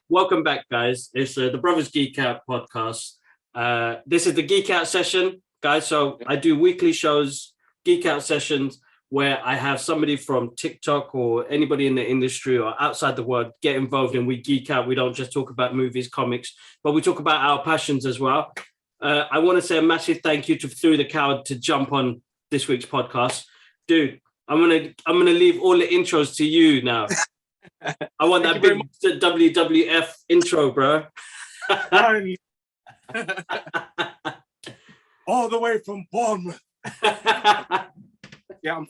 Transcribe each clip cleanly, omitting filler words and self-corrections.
Welcome back, guys. It's the Brothers Geek Out podcast. This is the Geek Out session, guys. So I do weekly shows, Geek Out sessions, where I have somebody from TikTok or anybody in the industry or outside the world get involved and we geek out. We don't just talk about movies, comics, but we talk about our passions as well. I want to say a massive thank you to Through the Cowl to jump on this week's podcast. Dude, I'm gonna leave all the intros to you now. I want that big WWF intro, bro. All the way from Bournemouth. Yeah,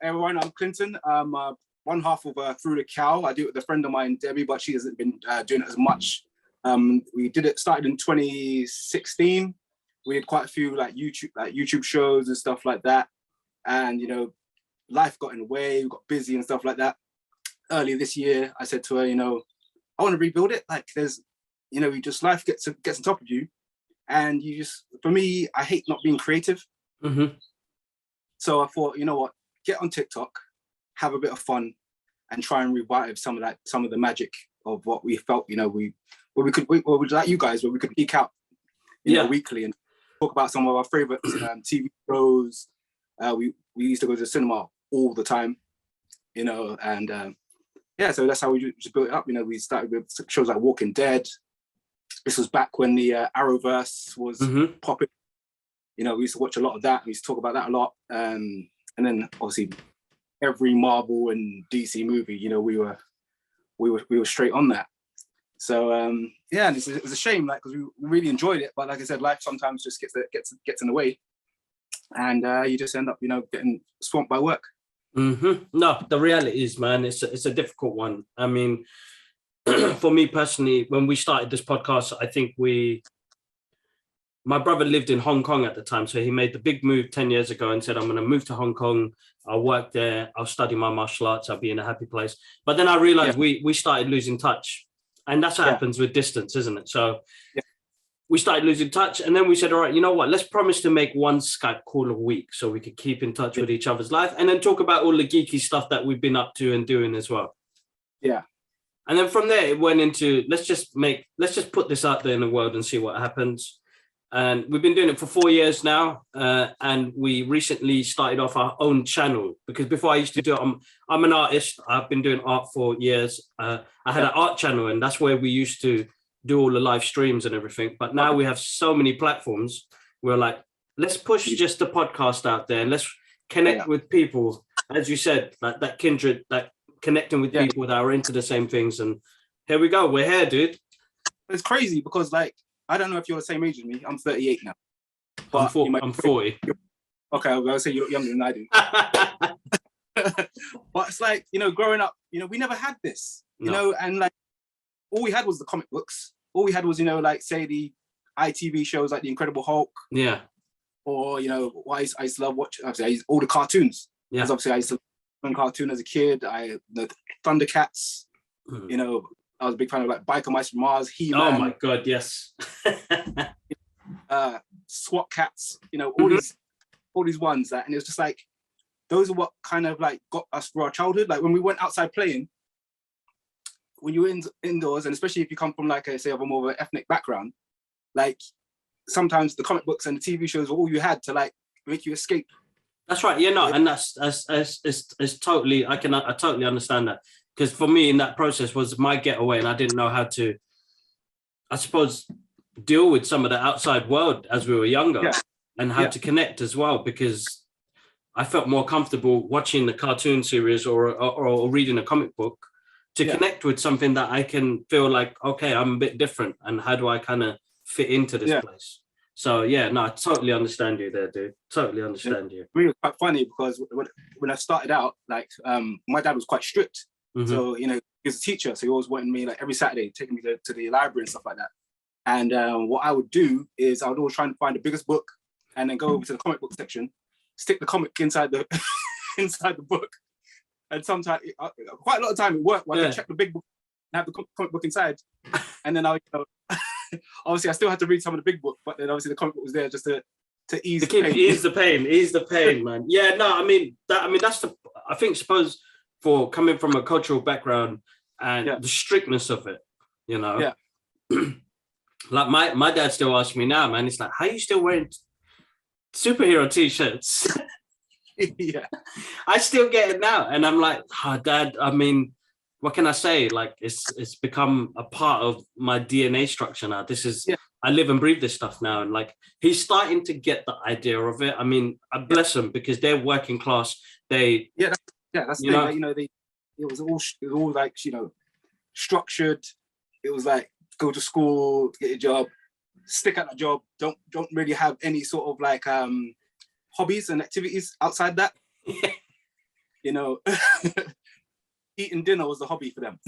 everyone, I'm Klynton. I'm one half of Through the Cowl. I do it with a friend of mine, Debbie, but she hasn't been doing it as much. We started in 2016. We did quite a few YouTube shows and stuff like that. And, life got in the way, we got busy and stuff like that. Earlier this year, I said to her, I want to rebuild it. Like life gets on top of you. And for me, I hate not being creative. Mm-hmm. So I thought, get on TikTok, have a bit of fun, and try and revive some of the magic of what we felt, we like you guys, where we could geek out, weekly and talk about some of our favorite TV shows. We used to go to the cinema all the time, so that's how we just built it up. We started with shows like Walking Dead. This was back when the Arrowverse was popping. We used to watch a lot of that. We used to talk about that a lot. And then obviously every Marvel and DC movie, we were straight on that. So and it was a shame, because we really enjoyed it. But like I said, life sometimes just gets in the way, and you just end up, getting swamped by work. Mm-hmm. No, the reality is, man, it's a difficult one. I mean, for me personally, when we started this podcast, I think my brother lived in Hong Kong at the time. So he made the big move 10 years ago and said, I'm going to move to Hong Kong. I'll work there. I'll study my martial arts. I'll be in a happy place. But then I realized we started losing touch. And that's what happens with distance, isn't it? So we started losing touch. And then we said, all right, you know what? Let's promise to make one Skype call a week so we could keep in touch with each other's life and then talk about all the geeky stuff that we've been up to and doing as well. Yeah. And then from there, it went into, let's just put this out there in the world and see what happens. And we've been doing it for 4 years now. And we recently started off our own channel, because before I used to do it, I'm an artist. I've been doing art for years. I had an art channel, and that's where we used to do all the live streams and everything. But now we have so many platforms. We're like, let's push just the podcast out there and let's connect with people. As you said, like that kindred, that connecting with people that are into the same things. And here we go. We're here, dude. It's crazy because, I don't know if you're the same age as me. I'm 38 now. But I'm 40. Okay, I was going to say you look younger than I do. But it's growing up, we never had this, and all we had was the comic books. All we had was, say the ITV shows like The Incredible Hulk. Yeah. Or, what I used to love watching, all the cartoons. Yeah. Because obviously I used to love cartoon as a kid. The Thundercats, I was a big fan of Biker Mice from Mars, He-Man. Oh my God, yes. SWAT Cats, all these ones and it was just those are what kind of got us through our childhood. When we went outside playing, when you were indoors, and especially if you come from of a more of an ethnic background, sometimes the comic books and the TV shows were all you had to make you escape. That's right. And that's totally, I totally understand that. Because for me, in that process was my getaway, and I didn't know how to, I suppose, deal with some of the outside world as we were younger, and how to connect as well, because I felt more comfortable watching the cartoon series or reading a comic book to connect with something that I can feel okay, I'm a bit different, and how do I kind of fit into this place? So I totally understand you there, dude. Totally understand you. It was quite funny because when I started out, my dad was quite strict. Mm-hmm. So, he was a teacher. So he always wanted me every Saturday, taking me to the library and stuff like that. And what I would do is I would always try and find the biggest book and then go over to the comic book section, stick the comic inside the inside the book. And sometimes, quite a lot of time it worked. I could check the big book and have the comic book inside. And then obviously I still had to read some of the big book, but then obviously the comic book was there just to to ease To the keep pain. ease the pain, man. Yeah, no, I mean that's the. I think suppose for coming from a cultural background and the strictness of it, you know. Yeah. Like my dad still asks me now, man. It's like, how are you still wearing superhero t-shirts? Yeah. I still get it now, and I'm like, oh, Dad. I mean, what can I say? Like, it's become a part of my DNA structure now. This is I live and breathe this stuff now, and like he's starting to get the idea of it. I mean, I bless them because they're working class. They that's the thing. Like, you know, it was all like, you know, structured. It was like go to school, get a job, stick at that job. Don't really have any sort of like hobbies and activities outside that. You know, eating dinner was the hobby for them.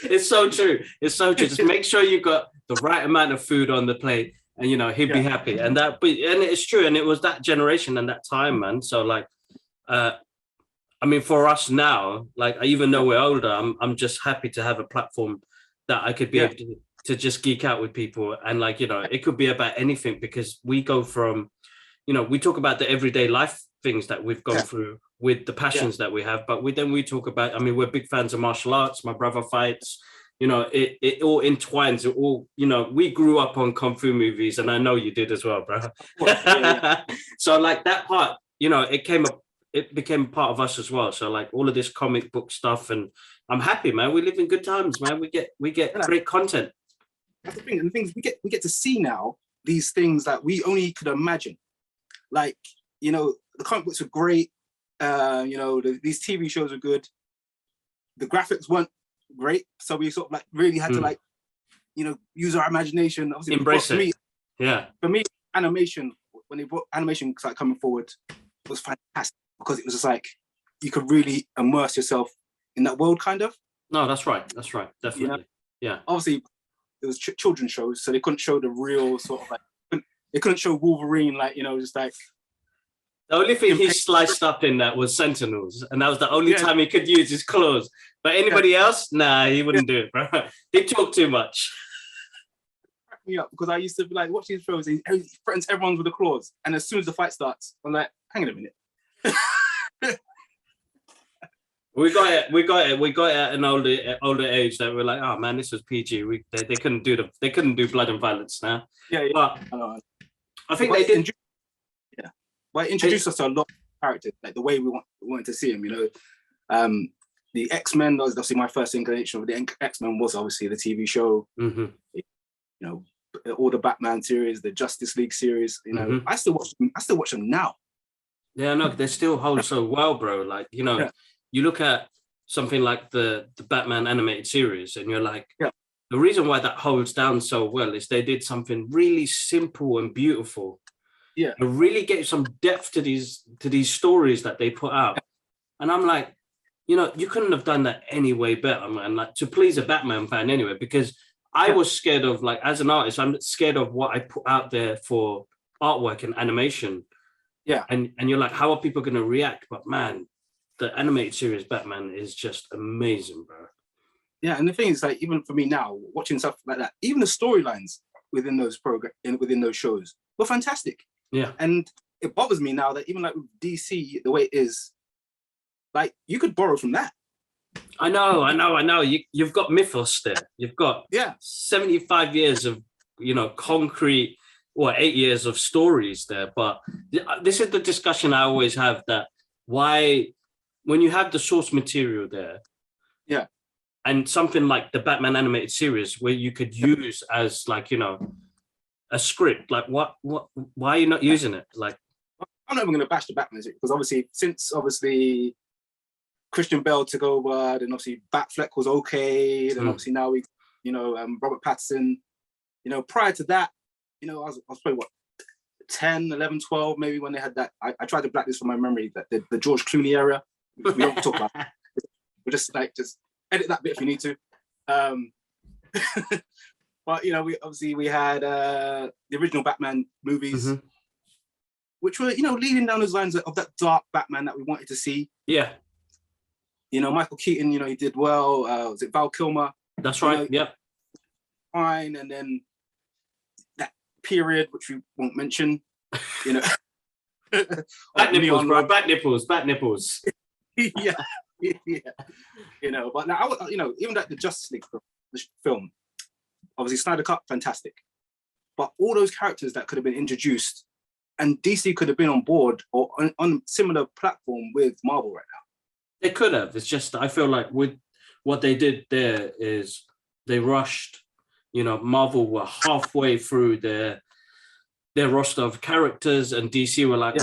It's so true. It's so true. Just make sure you got the right amount of food on the plate, and you know he'd be happy. And it's true. And it was that generation and that time, man. So like, I mean, for us now, like even though we're older, I'm just happy to have a platform that I could be able to just geek out with people, and like, you know, it could be about anything because we go from, you know, we talk about the everyday life things that we've gone through with the passions that we have, but we talk about, I mean, we're big fans of martial arts. My brother fights, you know, it all entwines. It all, you know, we grew up on kung fu movies, and I know you did as well, bro. So like that part, you know, it became part of us as well. So like all of this comic book stuff, and I'm happy, man. We live in good times, man. We get great content. That's the thing, and the things we get to see now, these things that we only could imagine. Like, you know, the comic books are great. You know, these TV shows are good. The graphics weren't great, so we sort of like really had to like, you know, use our imagination. Obviously, embrace it. For me, animation, when they brought animation started coming forward, was fantastic because it was just like you could really immerse yourself in that world, kind of. No, that's right. Definitely. You know? Yeah. Obviously, it was children's shows, so they couldn't show the real sort of like. They couldn't show Wolverine, like, you know, just like. The only thing he sliced up in that was Sentinels, and that was the only time he could use his claws. But anybody else, nah, he wouldn't do it, bro. They talk too much. Crack me up because I used to be like, watch these shows, and he threatens everyone with the claws, and as soon as the fight starts, I'm like, hang on a minute. We got it at an older age that we're like, oh man, this was PG. They couldn't do blood and violence now. Yeah. But I think they did. Well, it introduced us to a lot of characters, like the way we wanted to see them, you know. The X-Men was obviously my first inclination of the X-Men was obviously the TV show. You know, all the Batman series, the Justice League series, you know. I still watch them now. Yeah, no, they still hold so well, bro. Like, you know, you look at something like the Batman animated series, and you're like, the reason why that holds down so well is they did something really simple and beautiful. Yeah, and really gave some depth to these stories that they put out. And I'm like, you know, you couldn't have done that any way better, man. Like, to please a Batman fan anyway, because I was scared of, like, as an artist, I'm scared of what I put out there for artwork and animation. Yeah. And you're like, how are people going to react? But man, the animated series Batman is just amazing, bro. Yeah, and the thing is, like, even for me now, watching stuff like that, even the storylines within those within those shows were fantastic. Yeah. And it bothers me now that even like with DC, the way it is, like, you could borrow from that. I know. You've got mythos there. You've got 75 years of, you know, concrete, or 8 years of stories there. But this is the discussion I always have, that why, when you have the source material there, and something like the Batman animated series where you could use as, like, you know, a script, like why are you not using it? Like, I'm not even going to bash the Batman because since Christian Bale took over, then obviously Batfleck was okay, then obviously now we, you know, Robert Pattinson, you know, prior to that, you know, I was probably what, 10, 11, 12, maybe, when they had that. I tried to blacklist from my memory that the George Clooney era. We don't talk about that. We'll just edit that bit if you need to. But, you know, we had the original Batman movies, which were, you know, leading down those lines of that dark Batman that we wanted to see. Yeah. You know, Michael Keaton, you know, he did well. Was it Val Kilmer? That's right. You know, fine. And then that period, which we won't mention. You know, Bat nipples, bro. Bat nipples. Bat nipples. yeah, yeah. You know, but now you know, even like the Justice League film, obviously Snyder Cut, fantastic. But all those characters that could have been introduced, and DC could have been on board or on similar platform with Marvel right now. They could have. It's just I feel like with what they did there is they rushed. You know, Marvel were halfway through their roster of characters, and DC were like,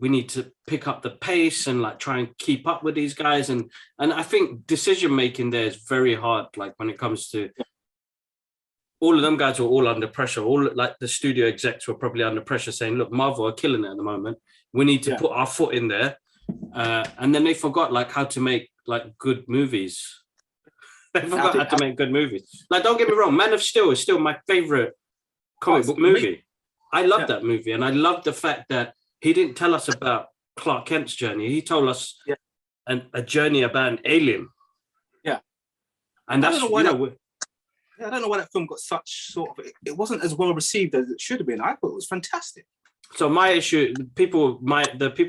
we need to pick up the pace and like try and keep up with these guys. And I think decision making there is very hard. Like when it comes to all of them guys were all under pressure. All like the studio execs were probably under pressure saying, look, Marvel are killing it at the moment. We need to put our foot in there. And then they forgot like how to make like good movies. They forgot how to make good movies. Like, don't get me wrong, Man of Steel is still my favorite comic book movie. I love that movie. And I love the fact that he didn't tell us about Clark Kent's journey. He told us a journey about an alien. Yeah. And that's, I don't know why that film got such sort of, it wasn't as well received as it should have been. I thought it was fantastic. So my issue, the people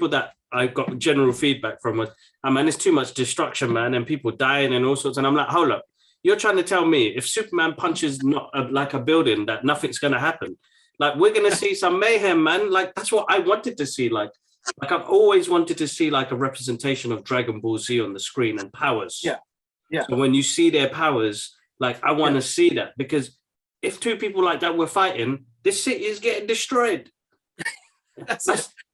that I got general feedback from was, oh man, it's too much destruction, man, and people dying and all sorts. And I'm like, hold up, you're trying to tell me if Superman punches like a building that nothing's going to happen? Like, we're going to see some mayhem, man. Like, that's what I wanted to see. Like I've always wanted to see like a representation of Dragon Ball Z on the screen and powers. Yeah, yeah. So when you see their powers, like I want to see that, because if two people like that were fighting, this city is getting destroyed.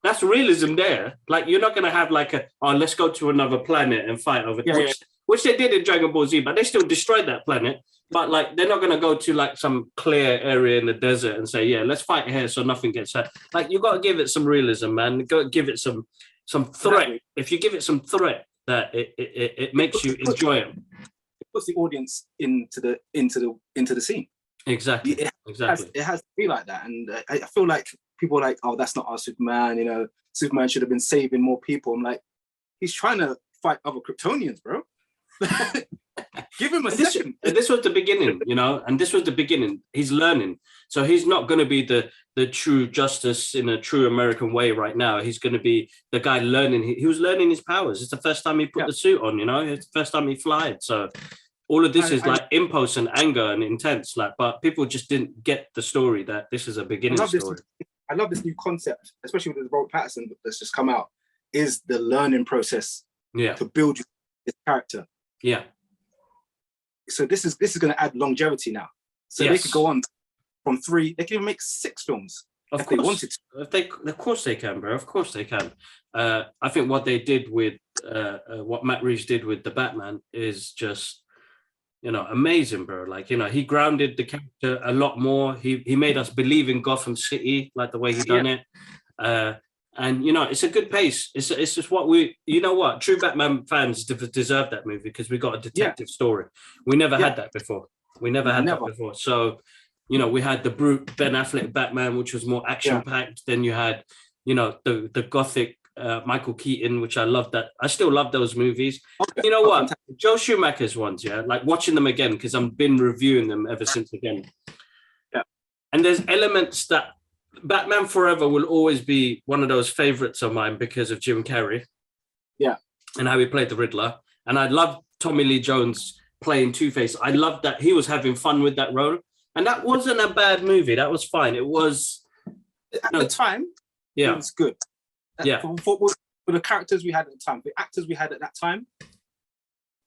That's realism there. Like, you're not going to have like let's go to another planet and fight over which they did in Dragon Ball Z, but they still destroyed that planet. But like, they're not going to go to like some clear area in the desert and say, yeah, let's fight here so nothing gets hurt. Like, you got to give it some realism, man. Go give it some threat. If you give it some threat, that it makes you enjoy it. It puts the audience into the scene. Exactly. It has to be like that. And I feel like people are like, oh, that's not our Superman. You know, Superman should have been saving more people. I'm like, he's trying to fight other Kryptonians, bro. Give him a second. This was the beginning, you know, and this was the beginning. He's learning. So he's not going to be the true justice in a true American way right now. He's going to be the guy learning. He was learning his powers. It's the first time he put the suit on, you know, it's the first time he flied. So all of this is like impulse and anger and intense, like, but people just didn't get the story that this is a beginning story. I love this new concept, especially with the Robert Pattinson that's just come out, is the learning process to build his character. Yeah. So this is going to add longevity now. So they could go on from 3, they can even make 6 films if they wanted to. Of course they can, bro. Of course they can. I think what they did with, what Matt Reeves did with the Batman is just, you know, amazing, bro. Like, you know, he grounded the character a lot more. He made us believe in Gotham City, like the way he done it. And, you know, it's a good pace. It's just what you know what? True Batman fans deserve that movie because we got a detective story. We never had that before. That before. So, you know, we had the brute Ben Affleck Batman, which was more action-packed. Then you had, you know, the gothic Michael Keaton, which I love that. I still love those movies. Okay. You know what? Fantastic. Joe Schumacher's ones, like watching them again, because I've been reviewing them ever since again. Yeah. And there's elements that Batman Forever will always be one of those favorites of mine because of Jim Carrey. Yeah. And how he played the Riddler. And I love Tommy Lee Jones playing Two-Face. I love that he was having fun with that role. And that wasn't a bad movie. That was fine. It was... At the time, it was good. For the characters we had at the time, the actors we had at that time,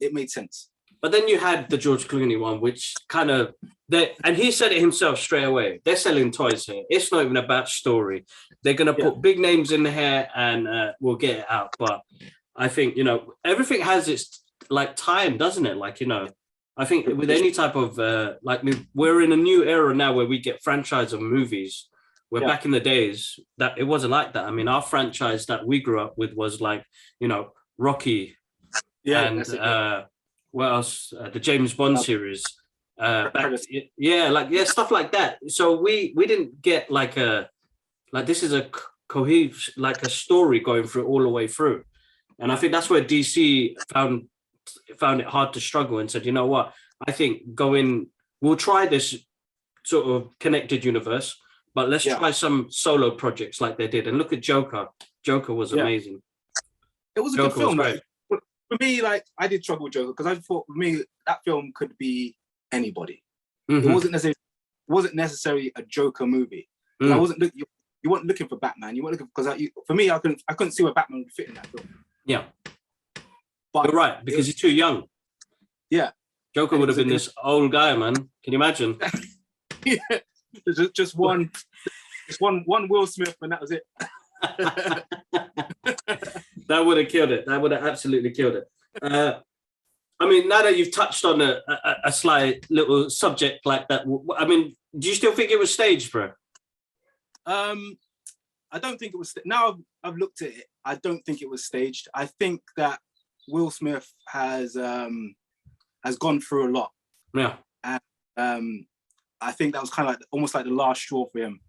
it made sense. But then you had the George Clooney one, which kind of, and he said it himself straight away. They're selling toys here. It's not even about story. They're going to put big names in the hair and we'll get it out. But I think, you know, everything has its like time, doesn't it? Like, you know, I think with any type of, like we're in a new era now where we get franchise of movies. Where back in the days that it wasn't like that. I mean, our franchise that we grew up with was like, you know, Rocky, and what else? The James Bond series, stuff like that. So we didn't get like this is a cohesive, like a story going through all the way through, and I think that's where DC found it hard to struggle and said, you know what, I think we'll try this sort of connected universe. but let's try some solo projects like they did. And look at Joker. Joker was amazing. It was a Joker good film. was great. Like, for me, like I did struggle with Joker because I thought for me that film could be anybody. It wasn't necessarily a Joker movie. I wasn't you weren't looking for Batman. You weren't looking because for me I couldn't see where Batman would fit in that film. Yeah, but you're right because he's too young. Yeah, Joker would have been this old guy, man. Can you imagine? Yeah, just one Will Smith, and that was it. That would have killed it. That would have absolutely killed it. I mean, now that you've touched on a slight little subject like that, I mean, do you still think it was staged, bro? I don't think it was. Now I've looked at it. I don't think it was staged. I think that Will Smith has gone through a lot. Yeah. And I think that was kind of like almost like the last straw for him.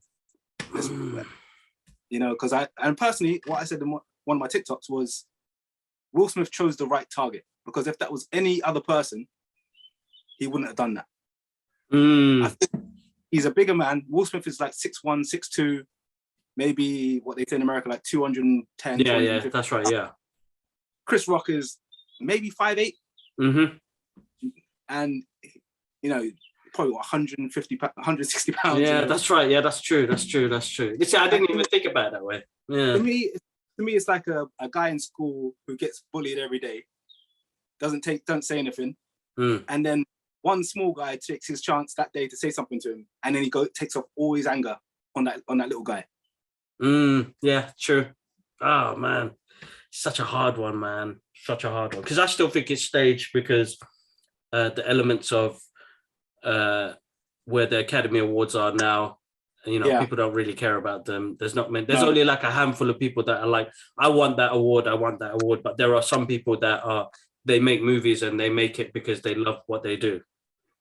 You know, because personally, what I said in one of my TikToks was Will Smith chose the right target, because if that was any other person, he wouldn't have done that. I think he's a bigger man. Will Smith is like 6'1", 6'2", maybe what they say in America, like 210. Yeah, that's right, yeah. Chris Rock is maybe 5'8". And, you know, probably what, 160 pounds. Yeah, you know? that's right. Yeah, that's true. You see, I didn't even think about it that way. Yeah. To me, it's like a guy in school who gets bullied every day, don't say anything, and then one small guy takes his chance that day to say something to him, and then he takes off all his anger on that little guy. Yeah, true. Oh man, such a hard one, man. Such a hard one, because I still think it's staged because the elements of where the Academy Awards are now, you know, people don't really care about them. There's only like a handful of people that are like, I want that award. But there are some people that they make movies and they make it because they love what they do.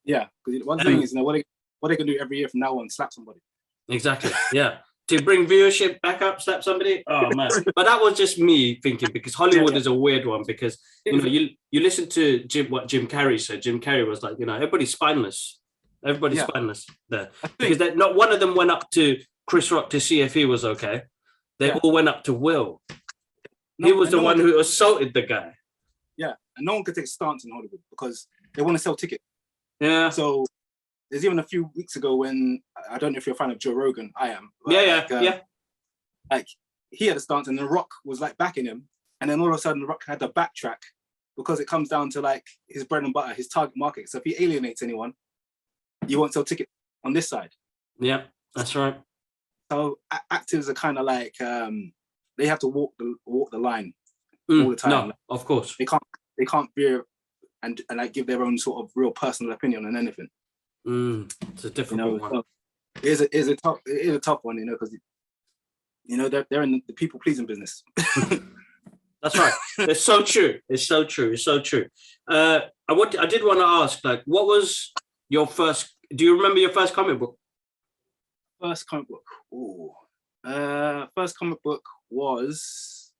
Yeah, because one thing is, you know, what they can do every year from now on, slap somebody. Exactly. Yeah. To bring viewership back up, slap somebody. Oh man! But that was just me thinking, because Hollywood is a weird one, because you know you listen to what Jim Carrey said. Jim Carrey was like, you know, everybody's spineless. Everybody's spineless there, because not one of them went up to Chris Rock to see if he was okay. They all went up to Will. He was the one who assaulted the guy. Yeah, and no one could take a stance in Hollywood because they want to sell tickets. Yeah. So there's even a few weeks ago when, I don't know if you're a fan of Joe Rogan, I am. Like he had a stance and The Rock was like backing him, and then all of a sudden The Rock had to backtrack because it comes down to like his bread and butter, his target market. So if he alienates anyone, you won't sell tickets on this side. Yeah, that's right. So actors are kind of like they have to walk the line all the time. No, of course they can't veer and like give their own sort of real personal opinion on anything. It's a difficult one. So it is a tough one, you know, because you know they're in the people pleasing business. That's right. It's so true. I did want to ask, like, what was your first? Do you remember your first comic book? First comic book. First comic book was.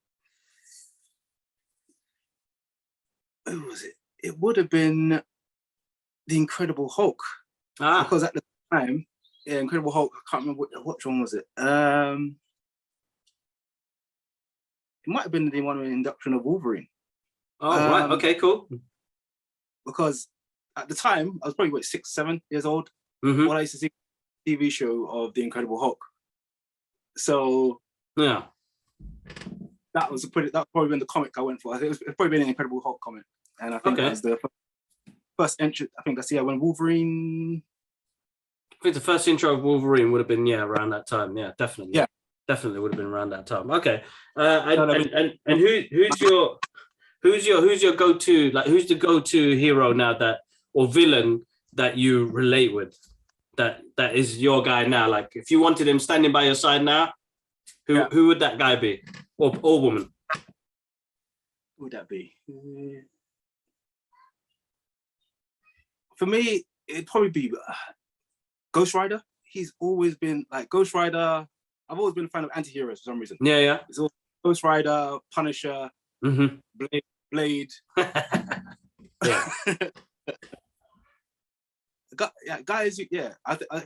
Who was it? It would have been The Incredible Hulk. Because at the time, Incredible Hulk, I can't remember which one was it. It might have been the one with the induction of Wolverine. Oh, right. Okay, cool. Because at the time, I was probably 6, 7 years old when I used to see a TV show of The Incredible Hulk. So yeah, that probably been the comic I went for. I think it's probably been an Incredible Hulk comic, and I think that was the first entry. I think when Wolverine. I think the first intro of Wolverine would have been around that time. Yeah, definitely. Yeah, definitely would have been around that time. Okay, and who's your go-to, like, who's the go-to hero now or villain that you relate with? That is your guy now. Like, if you wanted him standing by your side now, who would that guy be, or woman? Who would that be? For me, it'd probably be Ghost Rider. He's always been like Ghost Rider. I've always been a fan of anti-heroes for some reason. Yeah. It's all Ghost Rider, Punisher, Blade. Yeah. Guys, yeah.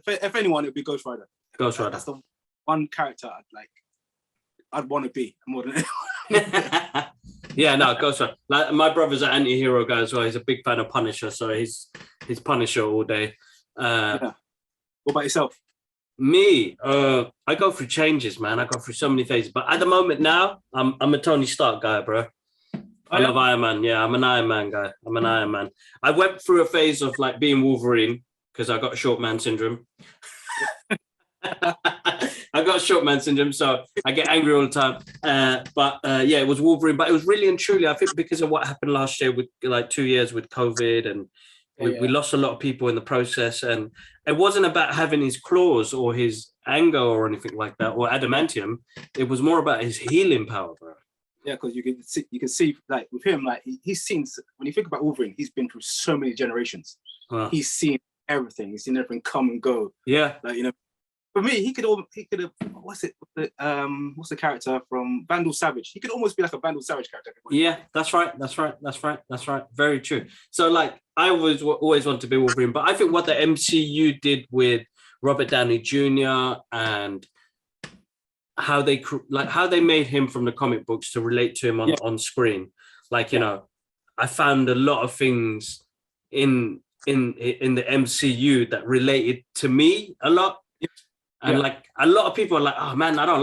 If anyone, it'd be Ghost Rider. Ghost Rider. That's the one character I'd want to be more than Yeah, no, Ghost Rider. Like my brother's an anti-hero guy as well. He's a big fan of Punisher, so he's Punisher all day. Yeah. What about yourself? Me, I go through changes, man. I go through so many phases, but at the moment now, I'm a Tony Stark guy, bro. I love Iron Man. Yeah, I'm an Iron Man guy. I'm an Iron Man. I went through a phase of like being Wolverine because I got short man syndrome. I got short man syndrome, so I get angry all the time. But yeah, it was Wolverine. But it was really and truly, I think, because of what happened last year with like 2 years with COVID, and we lost a lot of people in the process. And it wasn't about having his claws or his anger or anything like that, or adamantium. It was more about his healing power, bro. Yeah, because you can see like with him, like he's seen, when you think about Wolverine, he's been through so many generations. He's seen everything. He's seen everything come and go. Yeah, like, you know, for me, he could have what's the character from Vandal Savage? He could almost be like a Vandal Savage character. Yeah, that's right. Very true. So like I always want to be Wolverine, but I think what the MCU did with Robert Downey Jr. and how they made him from the comic books to relate to him on screen, like, you know, I found a lot of things in the MCU that related to me a lot. And like a lot of people are like, oh man, I don't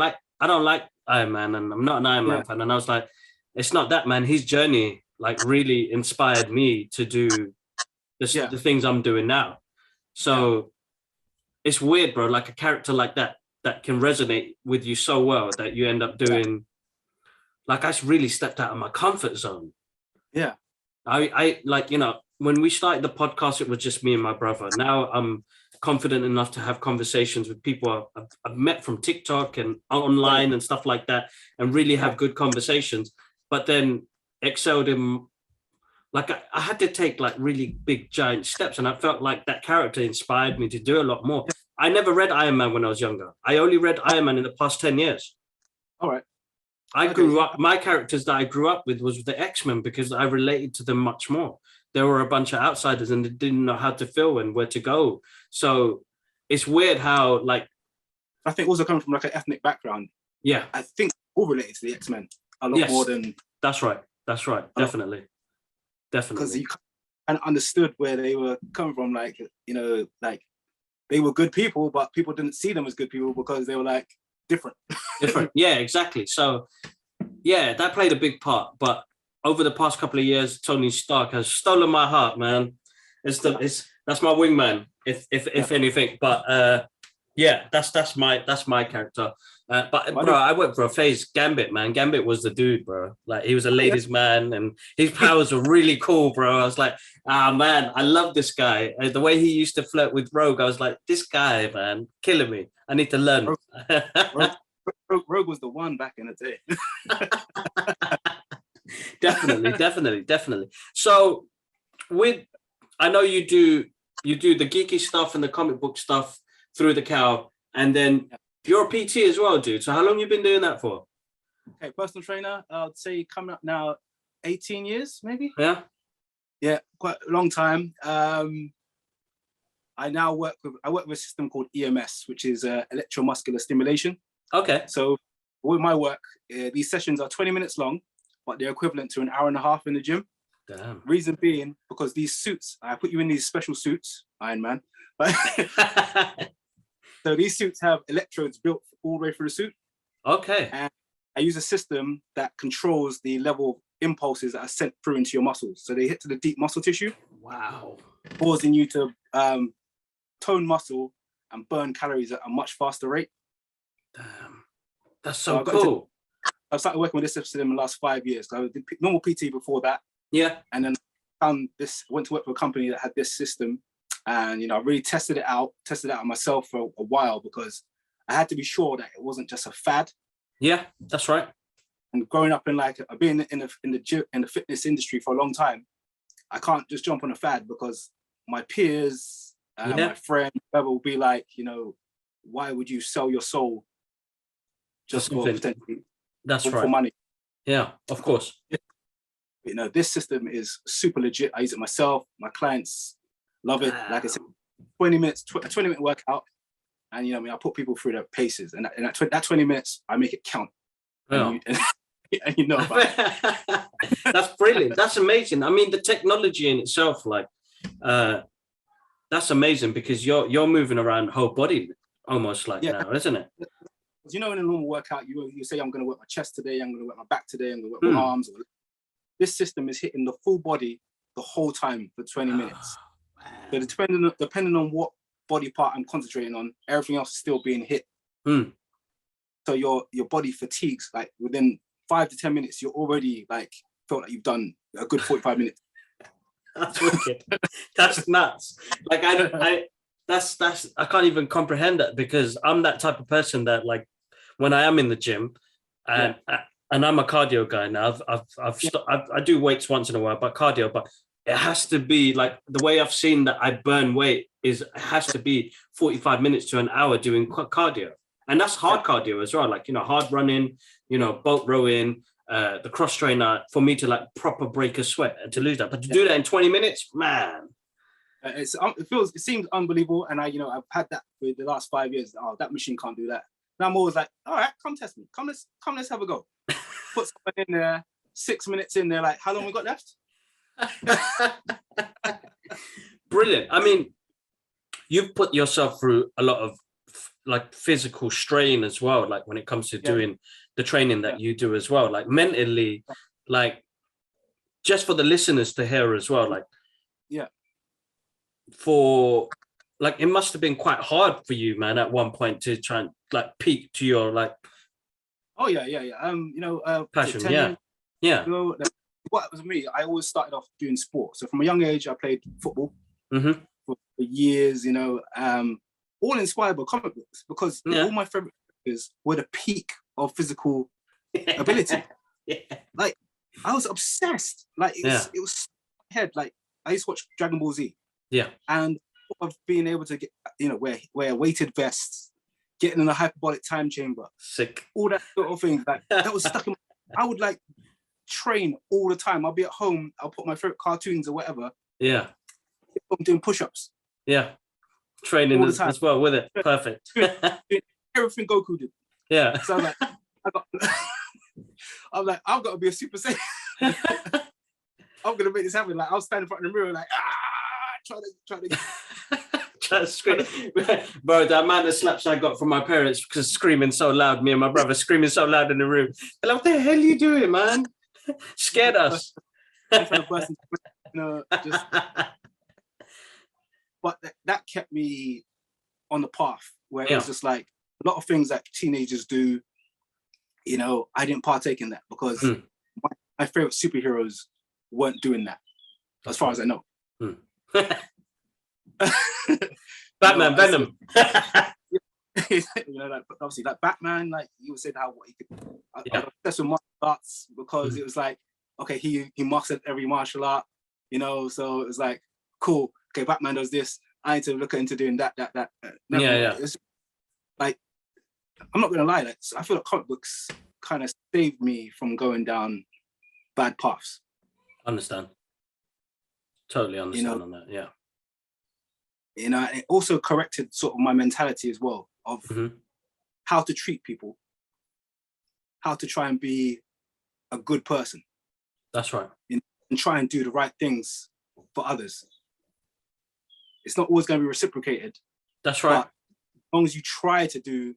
like Iron Man, and I'm not an Iron Man fan. And I was like, it's not that, man. His journey like really inspired me to do the things I'm doing now. So it's weird, bro. Like a character like that can resonate with you so well that you end up doing. Like I really stepped out of my comfort zone. Yeah, I like, you know, when we started the podcast, it was just me and my brother. Now I'm confident enough to have conversations with people I've met from TikTok and online and stuff like that, and really have good conversations. But then excelled in, like I had to take like really big giant steps, and I felt like that character inspired me to do a lot more. I never read Iron Man when I was younger. I only read Iron Man in the past 10 years. All right. I grew up, my characters that I grew up with was the X-Men because I related to them much more. There were a bunch of outsiders and they didn't know how to feel and where to go. So it's weird how, like, I think also coming from like an ethnic background. Yeah. I think all related to the X-Men a lot more than. That's right. Definitely. Because you kind of understood where they were coming from. Like, you know, like they were good people, but people didn't see them as good people because they were like different. Yeah, exactly. So yeah, that played a big part. But over the past couple of years, Tony Stark has stolen my heart, man. That's my wingman, if anything. But yeah, that's my character. But bro, I went for a phase. Gambit, man. Gambit was the dude, bro. Like he was a ladies' man, and his powers were really cool, bro. I was like, man, I love this guy. The way he used to flirt with Rogue, I was like, this guy, man, killing me. I need to learn. Rogue was the one back in the day. Definitely. So I know you do the geeky stuff and the comic book stuff through the Cowl, and then you're a PT as well, dude. So how long you been doing that for? Okay, personal trainer, I'd say coming up now 18 years, maybe. Yeah, quite a long time. I work with a system called EMS, which is electromuscular stimulation. Okay. So with my work, these sessions are 20 minutes long, but they're equivalent to an hour and a half in the gym. Damn. Reason being, because these suits, I put you in these special suits, Iron Man. So these suits have electrodes built all the way through the suit. Okay. And I use a system that controls the level of impulses that are sent through into your muscles. So they hit to the deep muscle tissue. Wow. Causing you to tone muscle and burn calories at a much faster rate. Damn. That's so cool. I've started working with this system in the last 5 years. So I did normal PT before that. Yeah. And then went to work for a company that had this system. And, you know, I really tested it out myself for a while because I had to be sure that it wasn't just a fad. Yeah, that's right. And growing up in being in the fitness industry for a long time, I can't just jump on a fad because my peers, my friends, whoever will be like, you know, why would you sell your soul just for potentially for money? Yeah, of course. You know, this system is super legit. I use it myself. My clients love it. Like I said, 20 minutes, a 20-minute workout. And, I put people through their paces. And that 20 minutes, I make it count. Yeah. And you know about it. That's brilliant. That's amazing. I mean, the technology in itself, like, that's amazing because you're moving around whole body almost like now, isn't it? In a normal workout, you say, I'm going to work my chest today, I'm going to work my back today, I'm going to work my arms. This system is hitting the full body the whole time for 20 minutes. So depending on what body part I'm concentrating on, everything else is still being hit. So your body fatigues, like within 5 to 10 minutes, you're already like felt like you've done a good 45 minutes. That's wicked. That's nuts. Like I can't even comprehend that, because I'm that type of person that, like, when I am in the gym and I'm a cardio guy now, I do weights once in a while, but cardio, but it has to be like the way I've seen that I burn weight is it has to be 45 minutes to an hour doing cardio. And that's hard cardio as well. Like, hard running, boat rowing, the cross trainer, for me to like proper break a sweat and to lose that. But to do that in 20 minutes, man. It seems unbelievable. And I've had that for the last 5 years. Oh, that machine can't do that. Now I'm always like, all right, come test me. Come, let's have a go. Put someone in there, 6 minutes in there, like, how long we got left? Brilliant. I mean, you've put yourself through a lot of like physical strain as well, like when it comes to doing the training that you do as well, like mentally, like just for the listeners to hear as well, like for like it must have been quite hard for you, man, at one point to try and like peak to your like passion. What was me, I always started off doing sport. So from a young age, I played football for years, all inspired by comic books, because all my favorite characters were the peak of physical ability. Like, I was obsessed. Like, it was head. Like, I used to watch Dragon Ball Z. And of being able to get, wear weighted vests, getting in a hyperbolic time chamber, sick, all that sort of things. Like, that was stuck in my, I would like train all the time. I'll be at home, I'll put my favorite cartoons or whatever. I'm doing push-ups. Training as well with it. Perfect. Everything Goku did. So I'm like, I've got to be a Super Saiyan. I'm gonna make this happen. Like, I'll stand in front of the mirror, like, try to scream. Bro, the amount of slaps I got from my parents because screaming so loud, me and my brother screaming so loud in the room. They're like, what the hell are you doing, man? Scared us. But that kept me on the path where it was just like a lot of things that teenagers do, I didn't partake in that because my favorite superheroes weren't doing that, as far as I know. Batman, Venom. Like, obviously, like Batman, like you said, how what he could. I was obsessed with martial arts because it was like, okay, he mastered every martial art, so it was like, cool. Okay, Batman does this. I need to look into doing that. It's like, I'm not gonna lie, like, I feel like comic books kind of saved me from going down bad paths. Understand. Totally understand on that. Yeah. It also corrected sort of my mentality as well of how to treat people, how to try and be a good person. That's right. And try and do the right things for others. It's not always going to be reciprocated. That's right. But as long as you try to do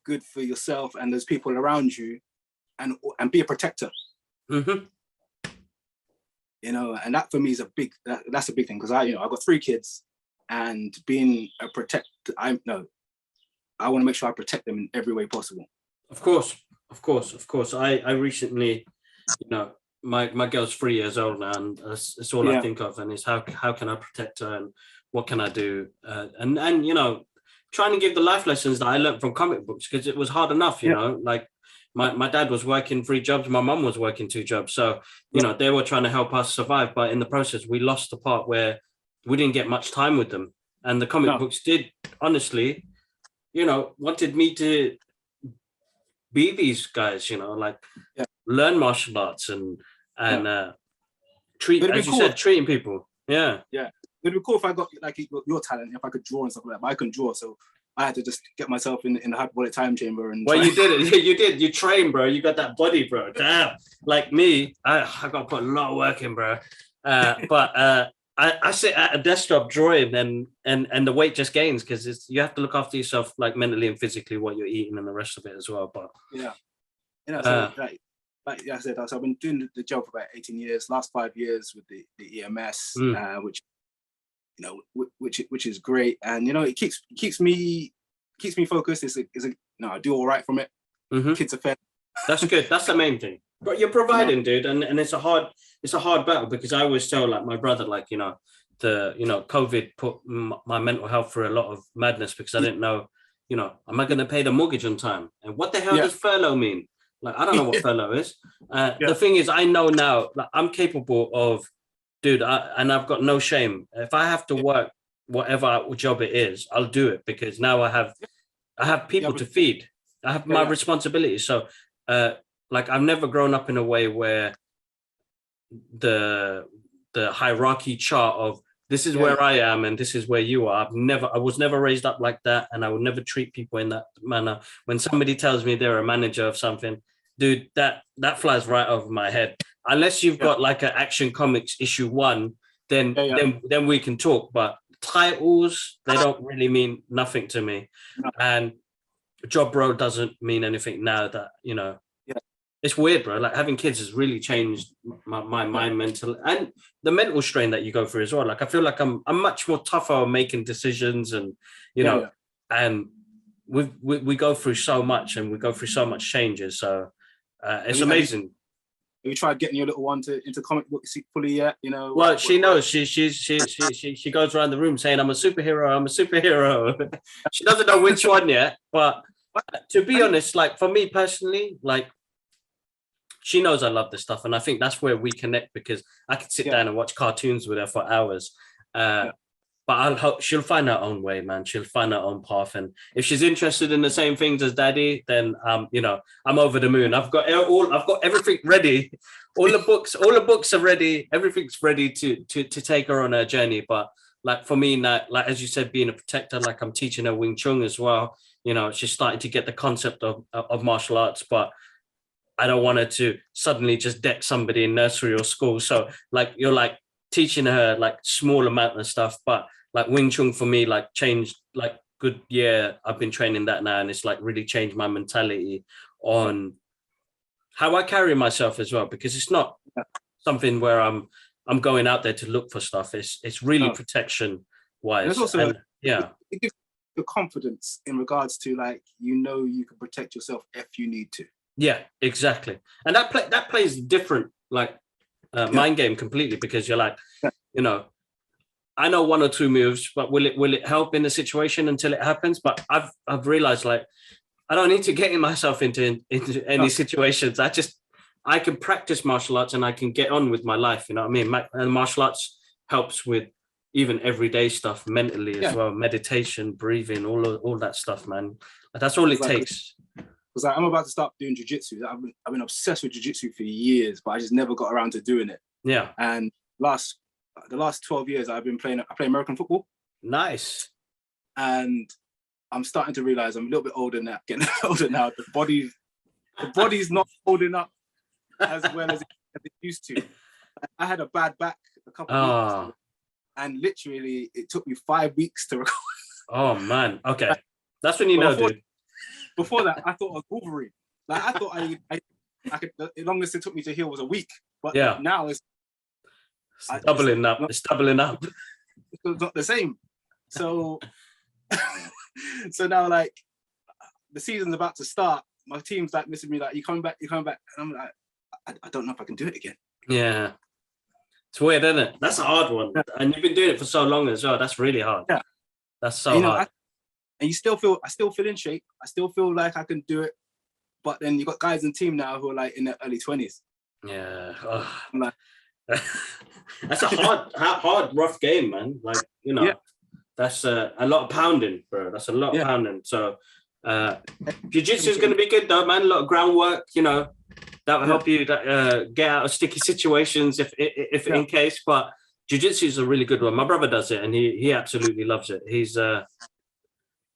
good for yourself and those people around you, and be a protector. And that for me is that's a big thing, because I've got 3 kids, and being a protector, I want to make sure I protect them in every way possible. Of course. I recently, my girl's 3 years old now, and it's all I think of, and it's how can I protect her, and what can I do, and trying to give the life lessons that I learned from comic books, because it was hard enough, like my dad was working 3 jobs, my mum was working 2 jobs, so they were trying to help us survive, but in the process we lost the part where we didn't get much time with them, and the comic books did honestly, wanted me to be these guys, learn martial arts and treat, as you said, treating people. It'd be cool if I got like your talent, if I could draw and stuff like that, but I couldn't draw, so I had to just get myself in the hyperbolic time chamber and. Well, you did it. You did. You trained, bro. You got that body, bro. Damn. Like me, I got to put a lot of work in, bro. But I sit at a desktop drawing, and the weight just gains because you have to look after yourself, like mentally and physically, what you're eating and the rest of it as well. But yeah, so like I said, so I've been doing the job for about 18 years. Last 5 years with the EMS, which which is great, and it keeps me focused. I do all right from it. Kids are fed. That's good. That's the main thing. But you're providing, dude, and it's a hard battle, because I always tell like my brother, like COVID put my mental health through a lot of madness, because I didn't know, am I going to pay the mortgage on time, and what the hell does furlough mean? Like, I don't know what furlough is. The thing is, I know now, like, I'm capable of, dude, and I've got no shame. If I have to work whatever job it is, I'll do it, because now I have people to feed. I have my responsibilities. So, like, I've never grown up in a way where the hierarchy chart of this is where I am and this is where you are. I was never raised up like that, and I would never treat people in that manner. When somebody tells me they're a manager of something, dude, that flies right over my head. Unless you've got like an Action Comics issue 1, then we can talk. But titles, they don't really mean nothing to me. No. And job role doesn't mean anything now that, it's weird, bro. Like, having kids has really changed my mind mental, and the mental strain that you go through as well. Like, I feel like I'm much more tougher on making decisions, and and we go through so much, and we go through so much changes. So it's amazing. Have you tried getting your little one into comic books fully yet? Well, she knows. She goes around the room saying, "I'm a superhero. I'm a superhero." She doesn't know which one yet, but to be honest, like, for me personally, like, she knows I love this stuff, and I think that's where we connect, because I could sit down and watch cartoons with her for hours. But I'll hope she'll find her own way, man. She'll find her own path, and if she's interested in the same things as Daddy, then I'm over the moon. I've got everything ready. All the books are ready. Everything's ready to take her on her journey. But like, for me, like as you said, being a protector, like, I'm teaching her Wing Chun as well. She's starting to get the concept of martial arts, but I don't want her to suddenly just deck somebody in nursery or school. So, like, you're like teaching her like small amount of stuff, but like Wing Chun for me, like, changed, like, good year. I've been training that now, and it's like really changed my mentality on how I carry myself as well, because it's not something where I'm going out there to look for stuff. It's really protection wise. There's also it gives you confidence in regards to, like, you can protect yourself if you need to. Yeah, exactly. And that plays different, like, mind game completely, because you're like, I know 1 or 2 moves, but will it help in the situation until it happens? But I've realized, like, I don't need to get myself into any situations. I can practice martial arts and I can get on with my life. You know what I mean? And martial arts helps with even everyday stuff mentally as well. Meditation, breathing, all that stuff, man. That's all it takes. Because I'm about to start doing jiu-jitsu. I've been obsessed with jiu-jitsu for years, but I just never got around to doing it. Yeah. And the last 12 years, I play American football. Nice. And I'm starting to realize I'm a little bit older now, getting older now. The body's not holding up as well as it used to. I had a bad back a couple of weeks ago, and literally it took me 5 weeks to recover. Oh man. Okay. That's when you know, dude. Before that, I thought I was Wolverine. Like, I thought I could. The longest it took me to heal was a week. But now it's doubling up. It's doubling up. It's not the same. So, so now, like, the season's about to start. My team's like missing me. Like, you coming back? And I'm like, I don't know if I can do it again. Yeah, it's weird, isn't it? That's a hard one. And you've been doing it for so long as well. That's really hard. Yeah, that's so hard. And I still feel in shape. I still feel like I can do it. But then you got guys in the team now who are like in their early 20s. Yeah. Oh. I'm like, that's a hard, rough game, man. Like, that's a lot of pounding, bro. That's a lot of pounding. So jiu-jitsu is going to be good though, man. A lot of groundwork, that will help you get out of sticky situations if in case. But jiu-jitsu is a really good one. My brother does it and he absolutely loves it.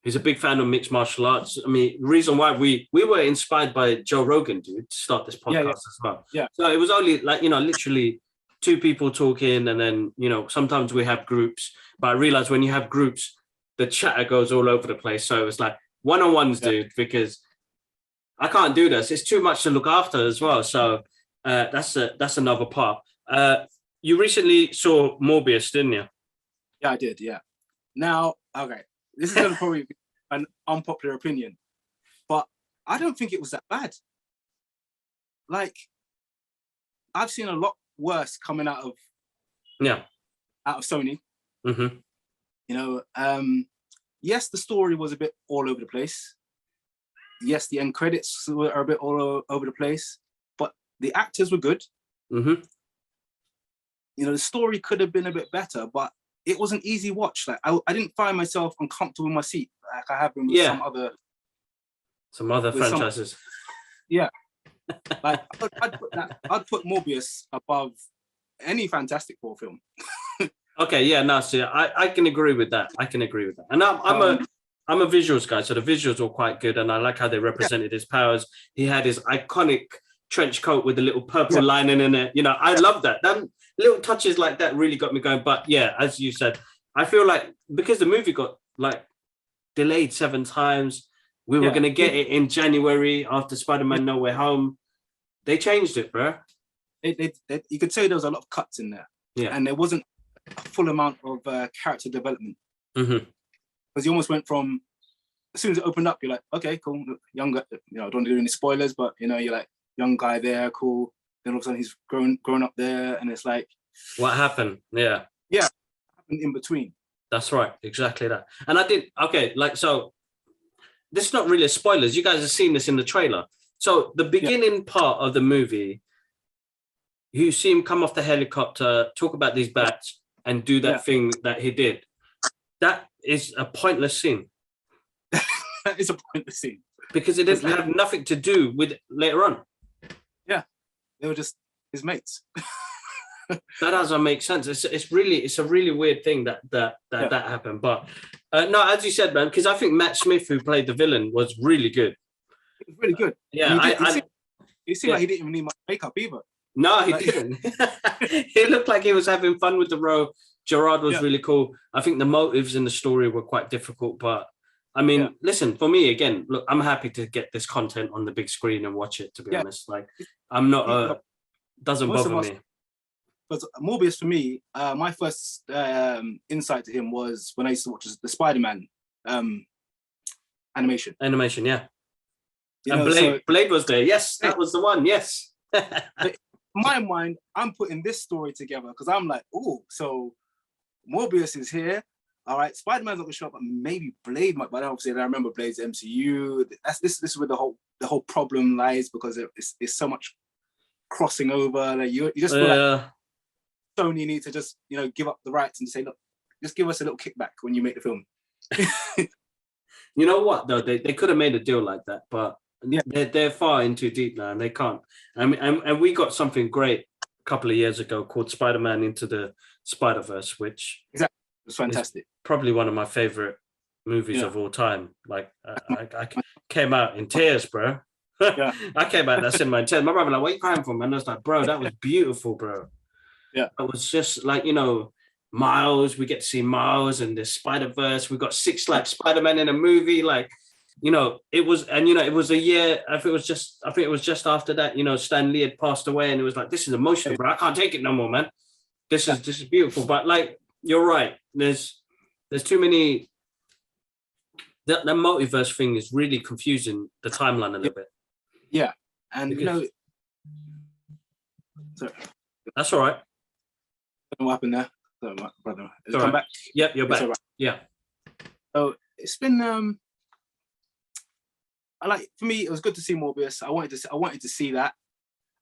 He's a big fan of mixed martial arts. I mean, the reason why we were inspired by Joe Rogan, dude, to start this podcast as well. Yeah. So it was only like, literally two people talking, and then, sometimes we have groups. But I realized when you have groups, the chatter goes all over the place. So it was like one-on-ones, dude, because I can't do this. It's too much to look after as well. So that's another part. You recently saw Morbius, didn't you? Yeah, I did. Yeah. Now, okay, this is going to probably be an unpopular opinion, but I don't think it was that bad. Like, I've seen a lot worse coming out of Sony. Mm-hmm. Yes, the story was a bit all over the place. Yes, the end credits were a bit all over the place, but the actors were good. Mm-hmm. The story could have been a bit better, but it was an easy watch. Like, I didn't find myself uncomfortable in my seat like I have been with some other franchises. Like, I'd put Morbius above any Fantastic Four film. Okay, yeah, no, so I can agree with that. And I'm a visuals guy, so the visuals were quite good, and I like how they represented his powers. He had his iconic trench coat with a little purple lining in it. I love that. That little touches like that really got me going. But yeah, as you said, I feel like because the movie got like delayed 7 times, we were going to get it in January after Spider-Man No Way Home. They changed it, bro. You could say there was a lot of cuts in there, and there wasn't a full amount of character development. Mm-hmm. Because you almost went from, as soon as it opened up, you're like, okay, cool, younger. I don't want to do any spoilers, but you're like, young guy there, cool. Then all of a sudden he's grown up there, and it's like, what happened? Yeah, what happened in between? That's right, exactly that. And I did so. This is not really a spoilers. You guys have seen this in the trailer. So the beginning part of the movie, you see him come off the helicopter, talk about these bats, and do that thing that he did. That is a pointless scene. That is a pointless scene. Because it didn't have nothing to do with later on. Yeah, they were just his mates. That doesn't make sense. It's a really weird thing that happened. But no, as you said, man, because I think Matt Smith, who played the villain, was really good. It was really good. Yeah, he seemed like he didn't even need much makeup either. No, he didn't. He looked like he was having fun with the role. Gerard was really cool. I think the motives in the story were quite difficult, but I mean, listen, for me, again, look, I'm happy to get this content on the big screen and watch it, to be honest. Like, I'm not, doesn't bother me. But Morbius, for me, my first insight to him was when I used to watch the Spider-Man animation. Animation, yeah. And Blade was there. Yes, that was the one. Yes. In my mind, I'm putting this story together because I'm like, oh, so Morbius is here. All right, Spider-Man's not gonna show up, but maybe Blade might. But obviously, I remember Blade's MCU. This is where the whole problem lies, because it's so much crossing over. Like you just feel like Sony need to just give up the rights and say, look, just give us a little kickback when you make the film. You know what though? They could have made a deal like that, but they're far in too deep now, and they can't. And we got something great a couple of years ago called Spider-Man Into the Spider-Verse, which it's fantastic. Probably one of my favorite movies of all time. Like I came out in tears, bro. I came out that cinema in tears. My brother like, "What are you crying for, man?" And I was like, "Bro, that was beautiful, bro." Yeah, it was just like Miles. We get to see Miles and the Spider-Verse. We got 6 like Spider-Man in a movie. Like, it was, and it was a year. I think it was just after that. Stan Lee had passed away, and it was like, this is emotional, bro. I can't take it no more, man. This is beautiful. But like, you're right. There's too many. That multiverse thing is really confusing the timeline a little bit. Yeah, and sorry. That's all right. What happened there? So, my brother, has it come back? Yep, you're back. Right. Yeah. So it's been for me, it was good to see Morbius. I wanted to see that.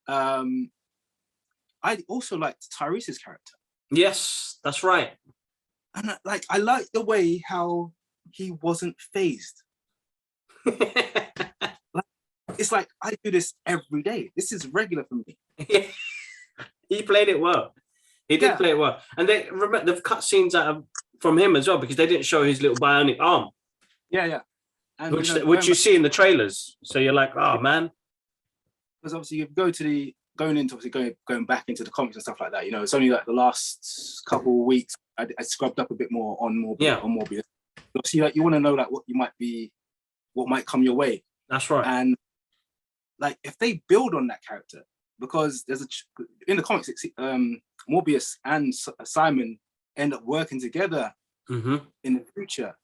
I also liked Tyrese's character. Yes, that's right. And I liked the way how he wasn't phased. It's like, I do this every day. This is regular for me. He played it well. He did play it well. And they remember they've cut scenes out from him as well, because they didn't show his little bionic arm. Yeah. And Which you see in the trailers. So you're like, oh man. Because obviously you going back into the comics and stuff like that. It's only like the last couple of weeks I scrubbed up a bit more on Morbius. Obviously, like you want to know like what might come your way. That's right. And like if they build on that character, because in the comics, Morbius and Simon end up working together in the future.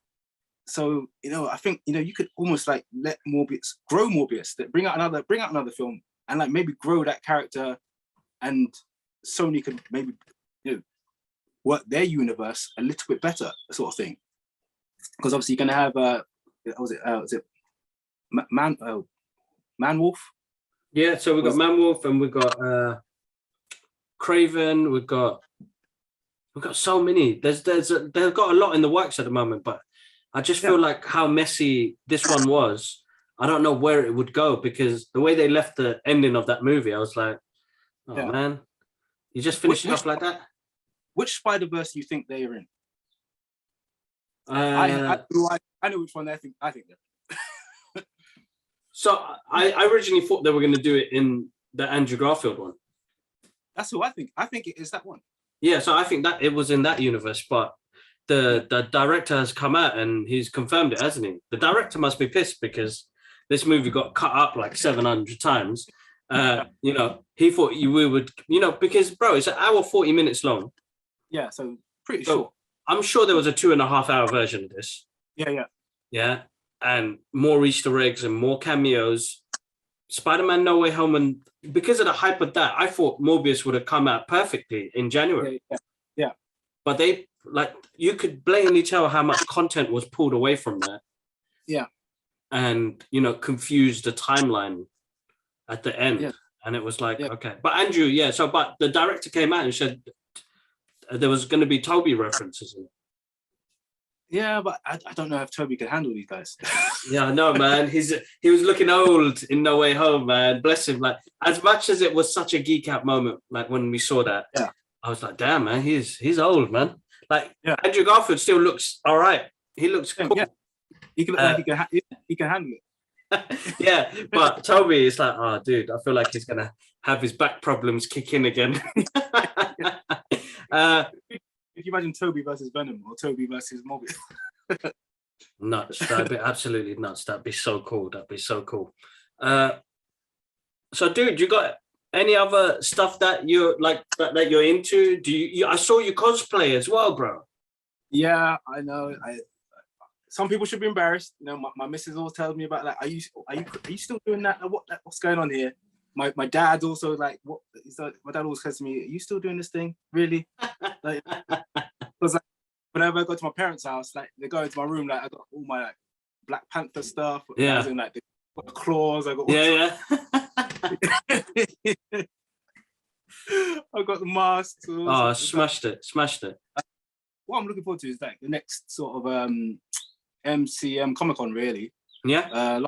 So I think you could almost like let Morbius, that bring out another film, and like maybe grow that character, and Sony could maybe work their universe a little bit better, sort of thing. Because obviously you're gonna have was it Man-Wolf? Yeah, so we've got Man-Wolf and we've got Craven. We've got so many. They've got a lot in the works at the moment, but I just feel like how messy this one was. I don't know where it would go, because the way they left the ending of that movie, I was like, oh man, you just finished it off like that. Which Spider-Verse do you think they are in? I know which one I think they're. So I originally thought they were going to do it in the Andrew Garfield one. That's who I think. I think it is that one. Yeah, so I think that it was in that universe, but the director has come out and he's confirmed it, hasn't he? The director must be pissed because this movie got cut up like 700 times. He thought we would, because bro, it's an hour 40 minutes long. Yeah, so pretty short. I'm sure there was a 2.5 hour version of this. Yeah, and more Easter eggs and more cameos. Spider-Man No Way Home, and because of the hype of that, I thought Morbius would have come out perfectly in January. Yeah. But you could blatantly tell how much content was pulled away from that. Yeah. And, confused the timeline at the end. Yeah. And it was like, okay. But Andrew, but the director came out and said there was going to be Toby references in it. Yeah, but I don't know if Toby can handle these guys. Yeah, I know, man. He was looking old in No Way Home, man. Bless him. Like, as much as it was such a geek out moment, like when we saw that, I was like, damn, man, he's old, man. Like, Andrew Garfield still looks all right. He looks cool. Yeah. He can look like he can handle it. Yeah, but Toby is like, oh, dude, I feel like he's gonna have his back problems kick in again. If you imagine Toby versus Venom or Toby versus Morbius. Nuts. That'd be absolutely nuts. That'd be so cool. So, dude, you got any other stuff that you're like that you're into? I saw you cosplay as well, bro. Yeah, I know. Some people should be embarrassed. My missus always tells me about that. Are you still doing that? What's going on here? My dad also like what? My dad always says to me, "Are you still doing this thing? Really?" Because whenever I go to my parents' house, like they go into my room, like I got all my like Black Panther stuff. Yeah. As in, like the claws. I got I got the masks. Smashed it. What I'm looking forward to is like the next sort of MCM Comic Con, really. Yeah.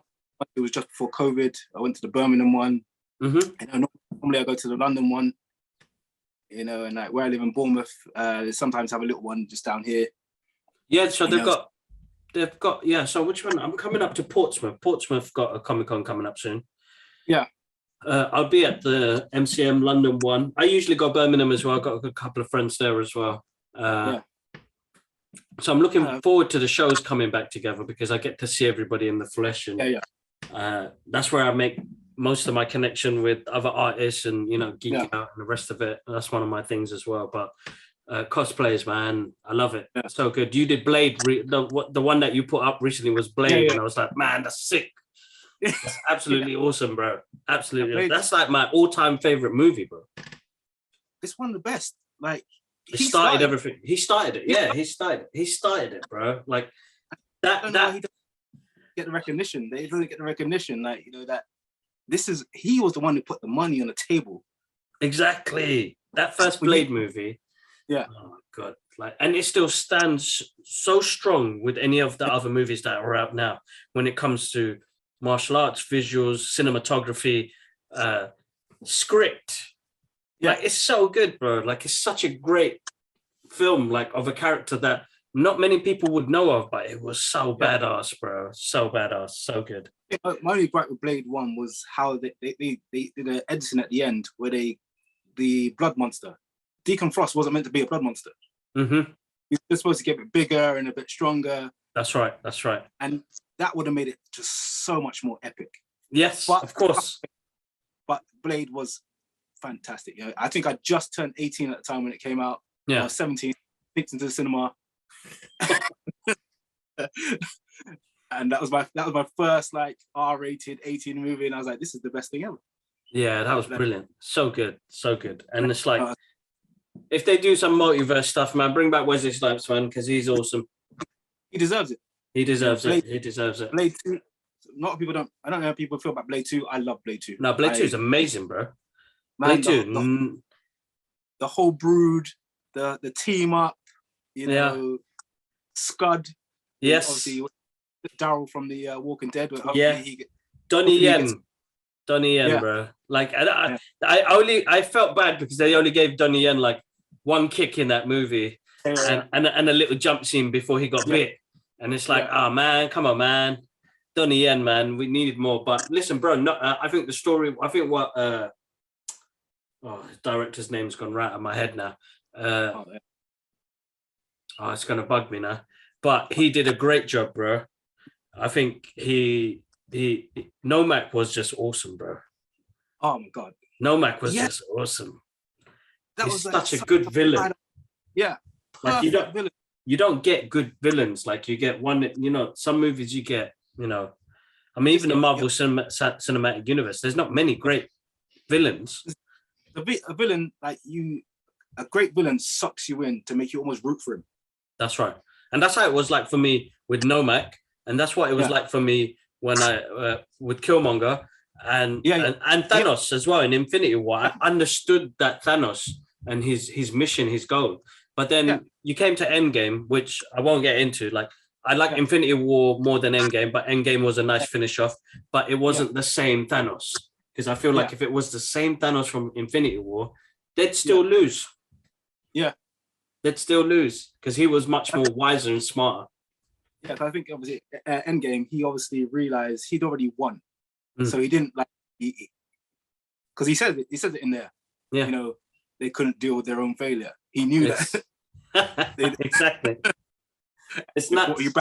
It was just before COVID. I went to the Birmingham one. Mm-hmm. Normally I go to the London one. And like where I live in Bournemouth, they sometimes have a little one just down here. Yeah, so they've got. So which one? I'm coming up to Portsmouth. Portsmouth got a Comic Con coming up soon. Yeah. I'll be at the MCM London one. I usually go Birmingham as well. I've got a couple of friends there as well. So I'm looking forward to the shows coming back together because I get to see everybody in the flesh. And that's where I make most of my connection with other artists and, geek out and the rest of it. That's one of my things as well. But cosplays, man, I love it. Yeah. So good. You did Blade. The one that you put up recently was Blade. And I was like, man, that's sick. That's absolutely awesome, bro. Absolutely. That's like my all-time favorite movie, bro. It's one of the best. Like, he started everything. He started it. Yeah, he started it, bro. Like that. He doesn't get the recognition. They doesn't get the recognition. Like, that he was the one who put the money on the table. Exactly. That first Blade movie. Yeah. Oh my God. Like, and it still stands so strong with any of the other movies that are out now when it comes to martial arts, visuals, cinematography, script. Yeah, like, it's so good, bro. Like, it's such a great film, like, of a character that not many people would know of, but it was so badass, bro. So badass, so good. My only gripe with Blade 1 was how they did an editing at the end where the blood monster. Deacon Frost wasn't meant to be a blood monster. Mm-hmm. He was supposed to get a bit bigger and a bit stronger. That's right. That's right. And that would have made it just so much more epic. Yes, but, of course. But Blade was fantastic. You know, I think I just turned 18 at the time when it came out. Yeah. I was 17, picked into the cinema. And that was my first like R-rated 18 movie, and I was like, this is the best thing ever. Yeah, that was brilliant. So good, so good. And it's like, if they do some multiverse stuff, man, bring back Wesley Snipes, man, because he's awesome. He deserves it. He deserves it. He deserves it. Blade 2. A lot of people don't. I don't know how people feel about Blade 2. I love Blade 2. No, Blade 2 is amazing, bro. Man, Blade 2. The whole brood, the team up, you know, Scud. Yes. Obviously, Daryl from the Walking Dead. Yeah. Donnie Yen, bro. Like I felt bad because they only gave Donnie Yen like one kick in that movie, and a little jump scene before he got bit, and it's like, oh man, come on, man, Donnie Yen, man, we needed more. But listen, bro, I think the story. I think what the director's name's gone right out of my head now. It's gonna bug me now, but he did a great job, bro. I think Nomak was just awesome, bro. Oh my god, Nomak was just awesome. He's such a good villain. Yeah, like you don't get good villains. Like you get one. You know, some movies you get. You know, I mean, even the Marvel Cinematic Universe, there's not many great villains. A villain like you, a great villain sucks you in to make you almost root for him. That's right, and that's how it was like for me with Nomak. And that's what it was like for me when I with Killmonger and Thanos as well in Infinity War. I understood that Thanos and his mission, his goal. But then you came to Endgame, which I won't get into. Like I like Infinity War more than Endgame, but Endgame was a nice finish off. But it wasn't the same Thanos, because I feel like if it was the same Thanos from Infinity War, they'd still lose. Yeah, they'd still lose because he was much more wiser and smarter. Yeah, I think obviously Endgame, he obviously realized he'd already won, so he didn't like because he said it in there. Yeah, you know, they couldn't deal with their own failure. He knew that. Exactly. It's not. It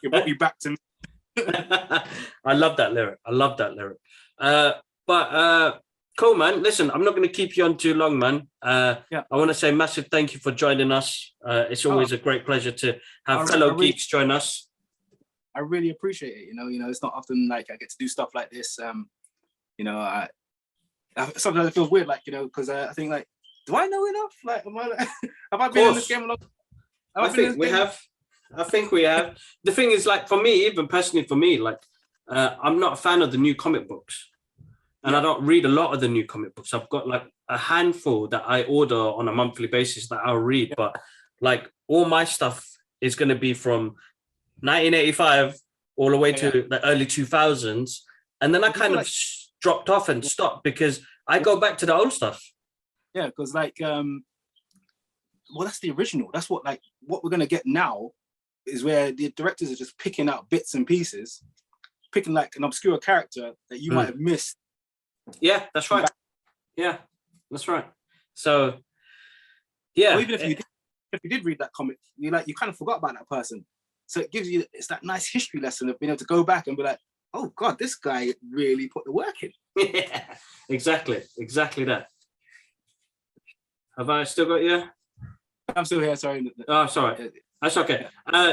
brought you back to me. I love that lyric. But cool, man. Listen, I'm not going to keep you on too long, man. I want to say massive thank you for joining us. It's always a great pleasure to have fellow geeks join us. I really appreciate it. You know, it's not often like I get to do stuff like this. You know, I sometimes it feels weird, like, you know, because I think like, do I know enough? Like, have I been in this game a lot? I think we have. The thing is, like, for me, even personally for me, like, I'm not a fan of the new comic books. And I don't read a lot of the new comic books. I've got like a handful that I order on a monthly basis that I'll read. But like all my stuff is going to be from 1985 all the way to the early 2000s. And then I kind of dropped off and stopped because I go back to the old stuff. Yeah, because like, well, that's the original. That's what we're going to get now is where the directors are just picking out bits and pieces, picking like an obscure character that you might have missed. Yeah, that's right. Yeah, that's right. So, yeah. Or even if you did read that comic, you kind of forgot about that person. So it's that nice history lesson of being able to go back and be like, oh God, this guy really put the work in. Yeah, exactly that. Have I still got you? I'm still here. Sorry. Oh, sorry. That's okay.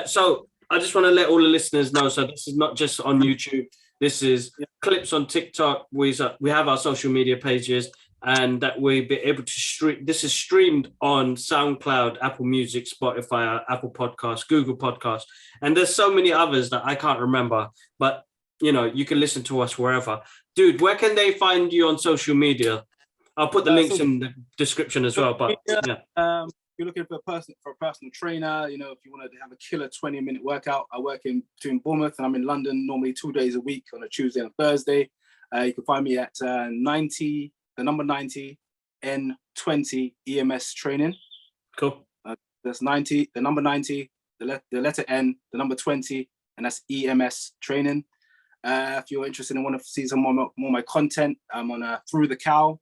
So I just want to let all the listeners know. So this is not just on YouTube. This is clips on TikTok. We have our social media pages, and that we'll be able to stream. This is streamed on SoundCloud, Apple Music, Spotify, Apple Podcasts, Google Podcasts, and there's so many others that I can't remember. But you know, you can listen to us wherever. Dude, where can they find you on social media? I'll put the links in the description as well. But if you're looking for a personal trainer, you know, if you want to have a killer 20-minute workout, I work between Bournemouth and I'm in London normally 2 days a week on a Tuesday and Thursday. You can find me at 90, the number 90, N20 EMS training. Cool. That's 90, the number 90, the letter N, the number 20, and that's EMS training. If you're interested and want to see some more of my content, I'm on Through the Cowl.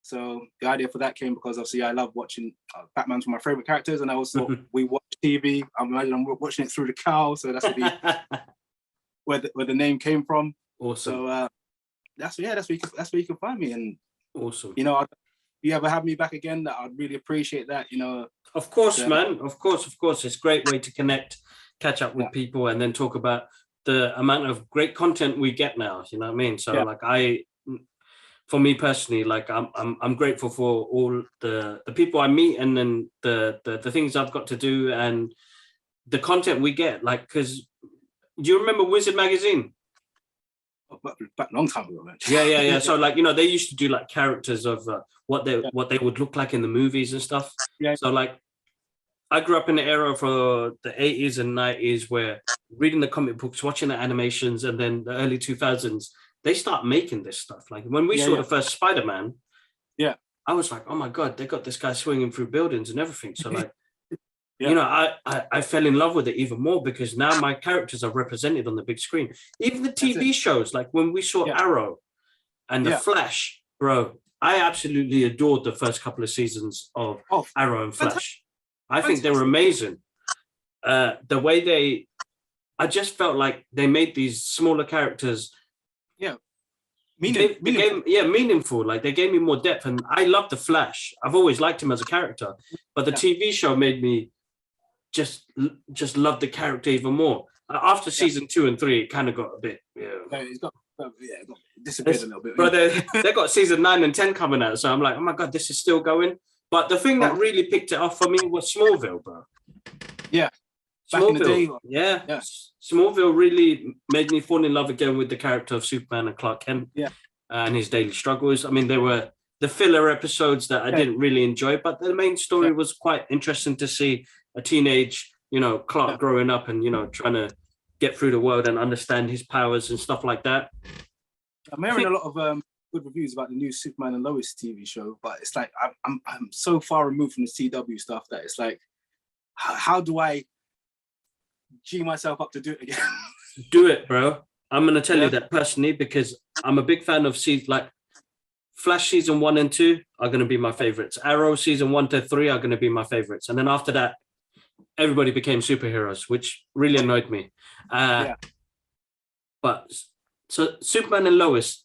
So the idea for that came because obviously I love watching Batman's one of my favorite characters, and I also we watch TV. I'm watching it through the Cowl, so that's where the name came from. Awesome. So that's where you can find me. And awesome. You know, if you ever have me back again, that I'd really appreciate that. You know. Of course, man. Of course. It's a great way to connect, catch up with people, and then talk about the amount of great content we get now. You know what I mean? So for me personally, like I'm grateful for all the people I meet, and then the things I've got to do, and the content we get. Like, because do you remember Wizard magazine? Back a long time ago, man. Yeah. So like, you know, they used to do like characters of what they would look like in the movies and stuff. Yeah. So like, I grew up in the era for the 80s and 90s where reading the comic books, watching the animations, and then the early 2000s, they start making this stuff. Like when we saw the first Spider-Man, I was like, oh my God, they got this guy swinging through buildings and everything. So like, you know, I fell in love with it even more because now my characters are represented on the big screen. Even the TV shows, like when we saw Arrow and The Flash, bro, I absolutely adored the first couple of seasons of Arrow and Flash. I think they were amazing. The way I just felt like they made these smaller characters meaningful. Like they gave me more depth, and I love the Flash. I've always liked him as a character, but the TV show made me just love the character even more. After season 2 and 3, it kind of got a bit it got disappeared a little bit. But they got season 9 and 10 coming out, so I'm like, oh my God, this is still going. But the thing that really picked it off for me was Smallville, bro. Yeah. Back in the day. Yeah. Smallville really made me fall in love again with the character of Superman and Clark Kent. Yeah. And his daily struggles. I mean, there were the filler episodes that I didn't really enjoy, but the main story was quite interesting to see a teenage, you know, Clark growing up and, you know, trying to get through the world and understand his powers and stuff like that. I'm hearing a lot of good reviews about the new Superman and Lois TV show, but it's like I'm so far removed from the CW stuff that it's like, how do I G myself up to do it again? Do it, bro. I'm gonna tell you that personally because I'm a big fan of like Flash season 1 and 2 are gonna be my favorites. Arrow season 1 to 3 are gonna be my favorites, and then after that, everybody became superheroes, which really annoyed me. But so Superman and Lois,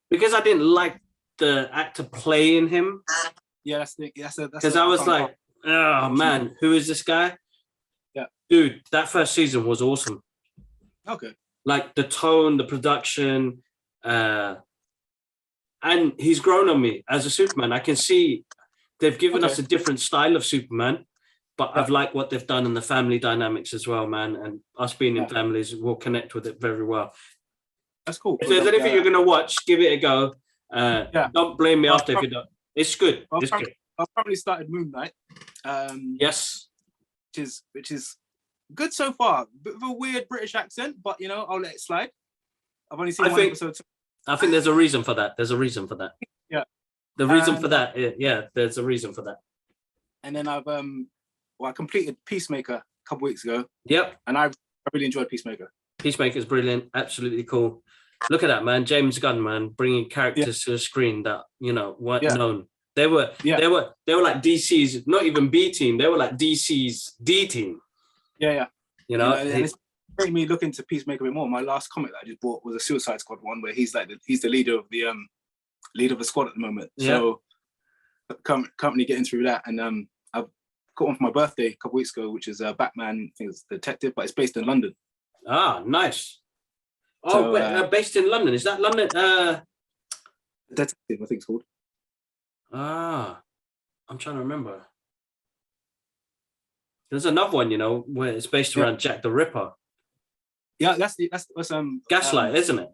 because I didn't like the actor playing him. Yeah, that's because I was like, oh man, who is this guy? Yeah, dude, that first season was awesome. Okay. Like the tone, the production, and he's grown on me as a Superman. I can see they've given us a different style of Superman, but I've liked what they've done in the family dynamics as well, man. And us being in families will connect with it very well. That's cool. If there's anything you're gonna watch, give it a go. Don't blame me after if you don't. It's good. It's good. I've probably started Moon Knight. Yes. Which is good so far. Bit of a weird British accent, but you know, I'll let it slide. I've only seen one episode. I think there's a reason for that. There's a reason for that. Yeah. The reason for that. Yeah, there's a reason for that. And then I completed Peacemaker a couple weeks ago. Yep. And I really enjoyed Peacemaker. Peacemaker's brilliant. Absolutely cool. Look at that, man. James Gunn, man, bringing characters to the screen that, you know, weren't known. They were like DC's, not even B team. They were like DC's D team. Yeah. You know, and it's made me look into Peacemaker a bit more. My last comic that I just bought was a Suicide Squad one where he's the leader of the squad at the moment. Yeah. So currently getting through that, and I've got one for my birthday a couple weeks ago, which is Batman. I think it's Detective, but it's based in London. Ah, nice. Oh, so, based in London. Is that London? Detective, I think it's called. Ah, I'm trying to remember. There's another one, you know, where it's based around Jack the Ripper. Yeah, that's Gaslight, isn't it?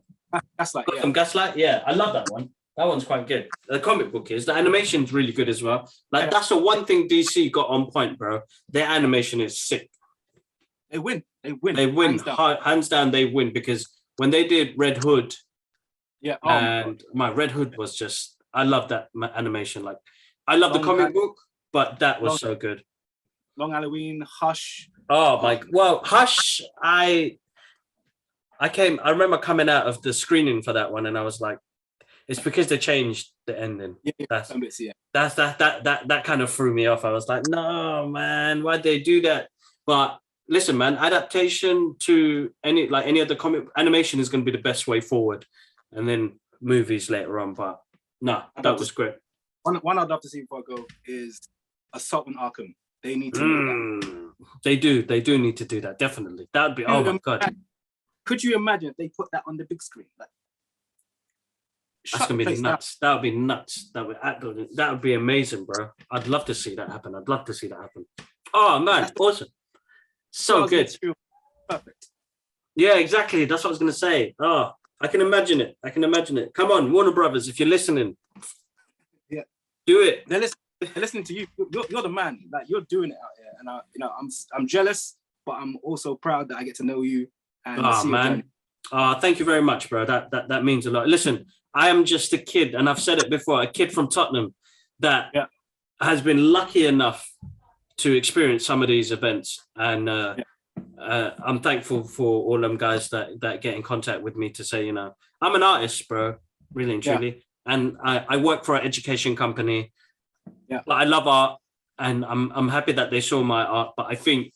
Gaslight. Gotham Gaslight. Yeah, I love that one. That one's quite good. The comic book is. The animation's really good as well. Like that's the one thing DC got on point, bro. Their animation is sick. They win. Hands down, they win because when they did Red Hood, and my Red Hood was just. I love that animation. Like, I love the comic book, but that was so good. Long Halloween, Hush, Oh my, well, Hush, I remember coming out of the screening for that one and I was like, it's because they changed the ending. That's some bits, yeah. that kind of threw me off. I was like, no, man, why'd they do that? But listen, man, adaptation to any other comic animation is going to be the best way forward, and then movies later on. But no, that was great. One I'd love to see before I go is Assault on Arkham. They need to do that. They do need to do that. Definitely, that would be. Oh my god! Could you imagine if they put that on the big screen? Like, that's gonna be nuts. That would be nuts. That would be amazing, bro. I'd love to see that happen. Oh man, awesome. So good. Perfect. Yeah, exactly. That's what I was gonna say. Oh, I can imagine it. Come on, Warner Brothers, if you're listening. Yeah. Do it. They're listening to you. You're the man. Like, you're doing it out here, and I'm jealous, but I'm also proud that I get to know you. And see man. Thank you very much, bro. That means a lot. Listen, I am just a kid, and I've said it before, a kid from Tottenham that has been lucky enough to experience some of these events. And I'm thankful for all them guys that get in contact with me to say, I'm an artist, bro, really and truly. And I work for an education company. Yeah. But I love art, and I'm happy that they saw my art. But I think,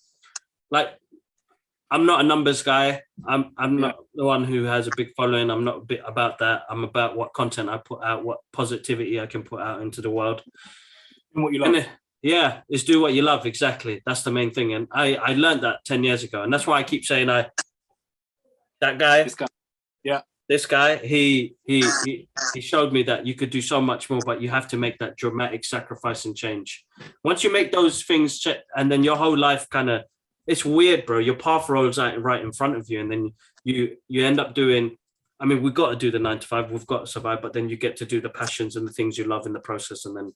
like, I'm not a numbers guy. I'm not the one who has a big following. I'm not a bit about that. I'm about what content I put out, what positivity I can put out into the world. And what you love. Is do what you love. Exactly. That's the main thing. And I learned that 10 years ago. And that's why I keep saying this guy, he showed me that you could do so much more, but you have to make that dramatic sacrifice and change. Once you make those things, and then your whole life it's weird, bro. Your path rolls out right in front of you, and then you end up doing. I mean, we've got to do the 9 to 5. We've got to survive, but then you get to do the passions and the things you love in the process, and then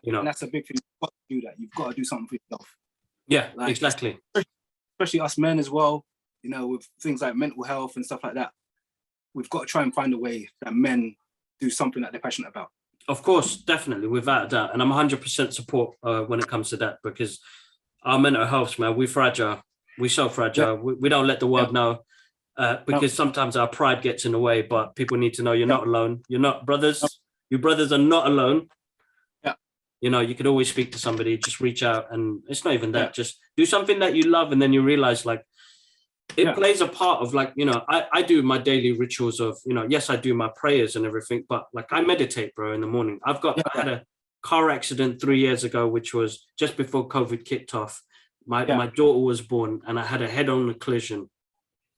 and that's a big thing. You've got to do that. You've got to do something for yourself. Yeah, exactly. Especially us men as well. With things like mental health and stuff like that, we've got to try and find a way that men do something that they're passionate about. Of course, definitely, without a doubt, and I'm 100% support when it comes to that, because our mental health, man, we're fragile. We're so fragile. We don't let the world know because sometimes our pride gets in the way, but people need to know you're not alone. You're not brothers. Your brothers are not alone. Yeah. You could always speak to somebody, just reach out, and it's not even that. Just do something that you love, and then you realize, like, it plays a part of, like, I do my daily rituals of, yes, I do my prayers and everything, but like I meditate, bro, in the morning. I had a car accident 3 years ago, which was just before COVID kicked off. My daughter was born, and I had a head-on collision.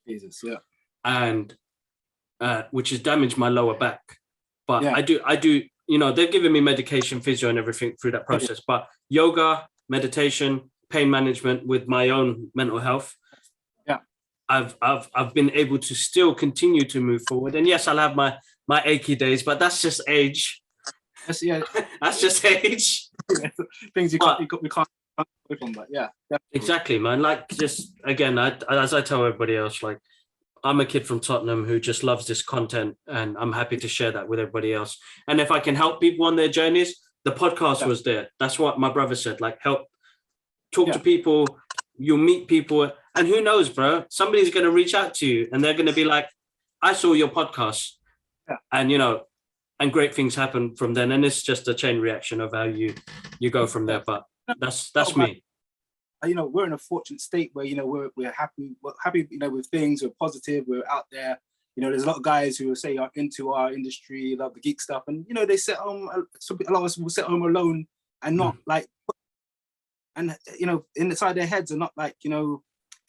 Jesus, yeah. And which has damaged my lower back. But I do, they've given me medication, physio and everything through that process. But yoga, meditation, pain management with my own mental health. Yeah. I've been able to still continue to move forward. And yes, I'll have my achy days, but that's just age. That's just age. Things we can't away from, but definitely. Exactly, man. Like, just again, as I tell everybody else, like, I'm a kid from Tottenham who just loves this content, and I'm happy to share that with everybody else. And if I can help people on their journeys, the podcast was there. That's what my brother said. Like, talk to people, you'll meet people, and who knows, bro? Somebody's going to reach out to you, and they're going to be like, "I saw your podcast," and and great things happen from then. And it's just a chain reaction of how you go from there. But that's me. We're in a fortunate state where we're happy with things. We're positive. We're out there. There's a lot of guys who say are into our industry, love the geek stuff, and they sit home. A lot of us will sit home alone and not like, and inside their heads are not like in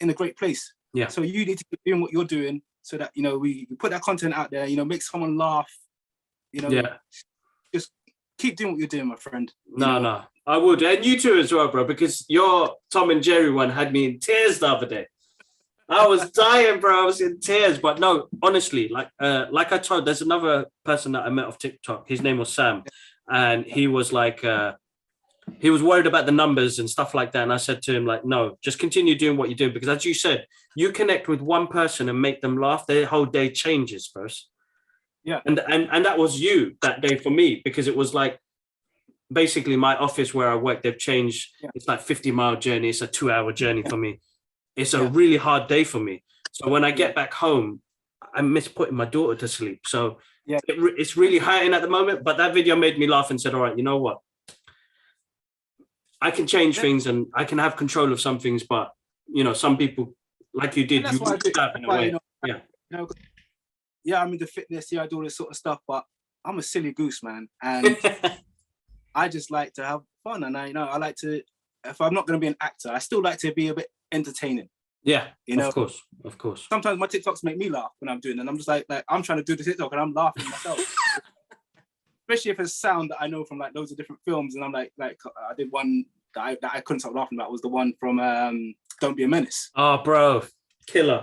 a great place. Yeah. So you need to keep doing what you're doing, so that we put that content out there. Make someone laugh. Just keep doing what you're doing, my friend. No, I would, and you too as well, bro. Because your Tom and Jerry one had me in tears the other day. I was dying, bro. I was in tears. But no, honestly, like I told, there's another person that I met off TikTok. His name was Sam, and he was like, he was worried about the numbers and stuff like that. And I said to him, like, no, just continue doing what you're doing, because as you said, you connect with one person and make them laugh, their whole day changes, bro. Yeah, and that was you that day for me, because it was like, basically my office where I work, they've changed. It's like 50-mile journey. It's a 2-hour journey for me. it's a really hard day for me. So when I get back home, I miss putting my daughter to sleep. So it's really hurting at the moment. But that video made me laugh and said, all right, you know what? I can change things and I can have control of some things. But, you know, some people, like you did, you looked up in a way. I'm into fitness. I do all this sort of stuff. But I'm a silly goose, man. And I just like to have fun. And I like to, if I'm not going to be an actor, I still like to be a bit entertaining. Yeah, you know, of course. Sometimes my TikToks make me laugh when I'm doing it. And I'm just like I'm trying to do the TikTok and I'm laughing myself. Especially if it's sound that I know from like loads of different films. And I'm like I did one that I couldn't stop laughing about, was the one from Don't Be a Menace. Oh, bro, killer.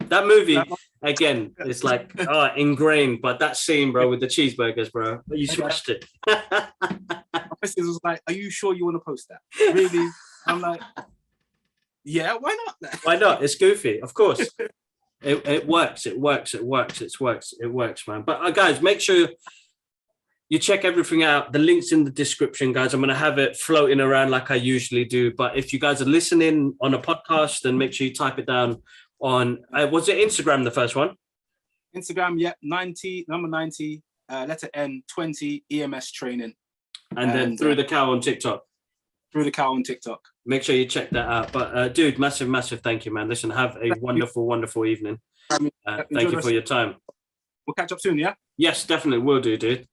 That movie, again, it's like ingrained. But that scene, bro, with the cheeseburgers, bro, you smashed it. My sister was like, are you sure you want to post that? Really? I'm like, yeah, why not? Why not? It's goofy, of course. It works, man. But guys, make sure you check everything out. The link's in the description, guys. I'm going to have it floating around like I usually do. But if you guys are listening on a podcast, then make sure you type it down on, was it Instagram, the first one? Instagram, number 90, letter N, 20, EMS training. And then through the Cowl on TikTok. Through the Cowl on TikTok. Make sure you check that out. But dude, massive thank you, man. Listen, have a wonderful evening. Thank you for your time. We'll catch up soon, yeah? Yes, definitely will do, dude.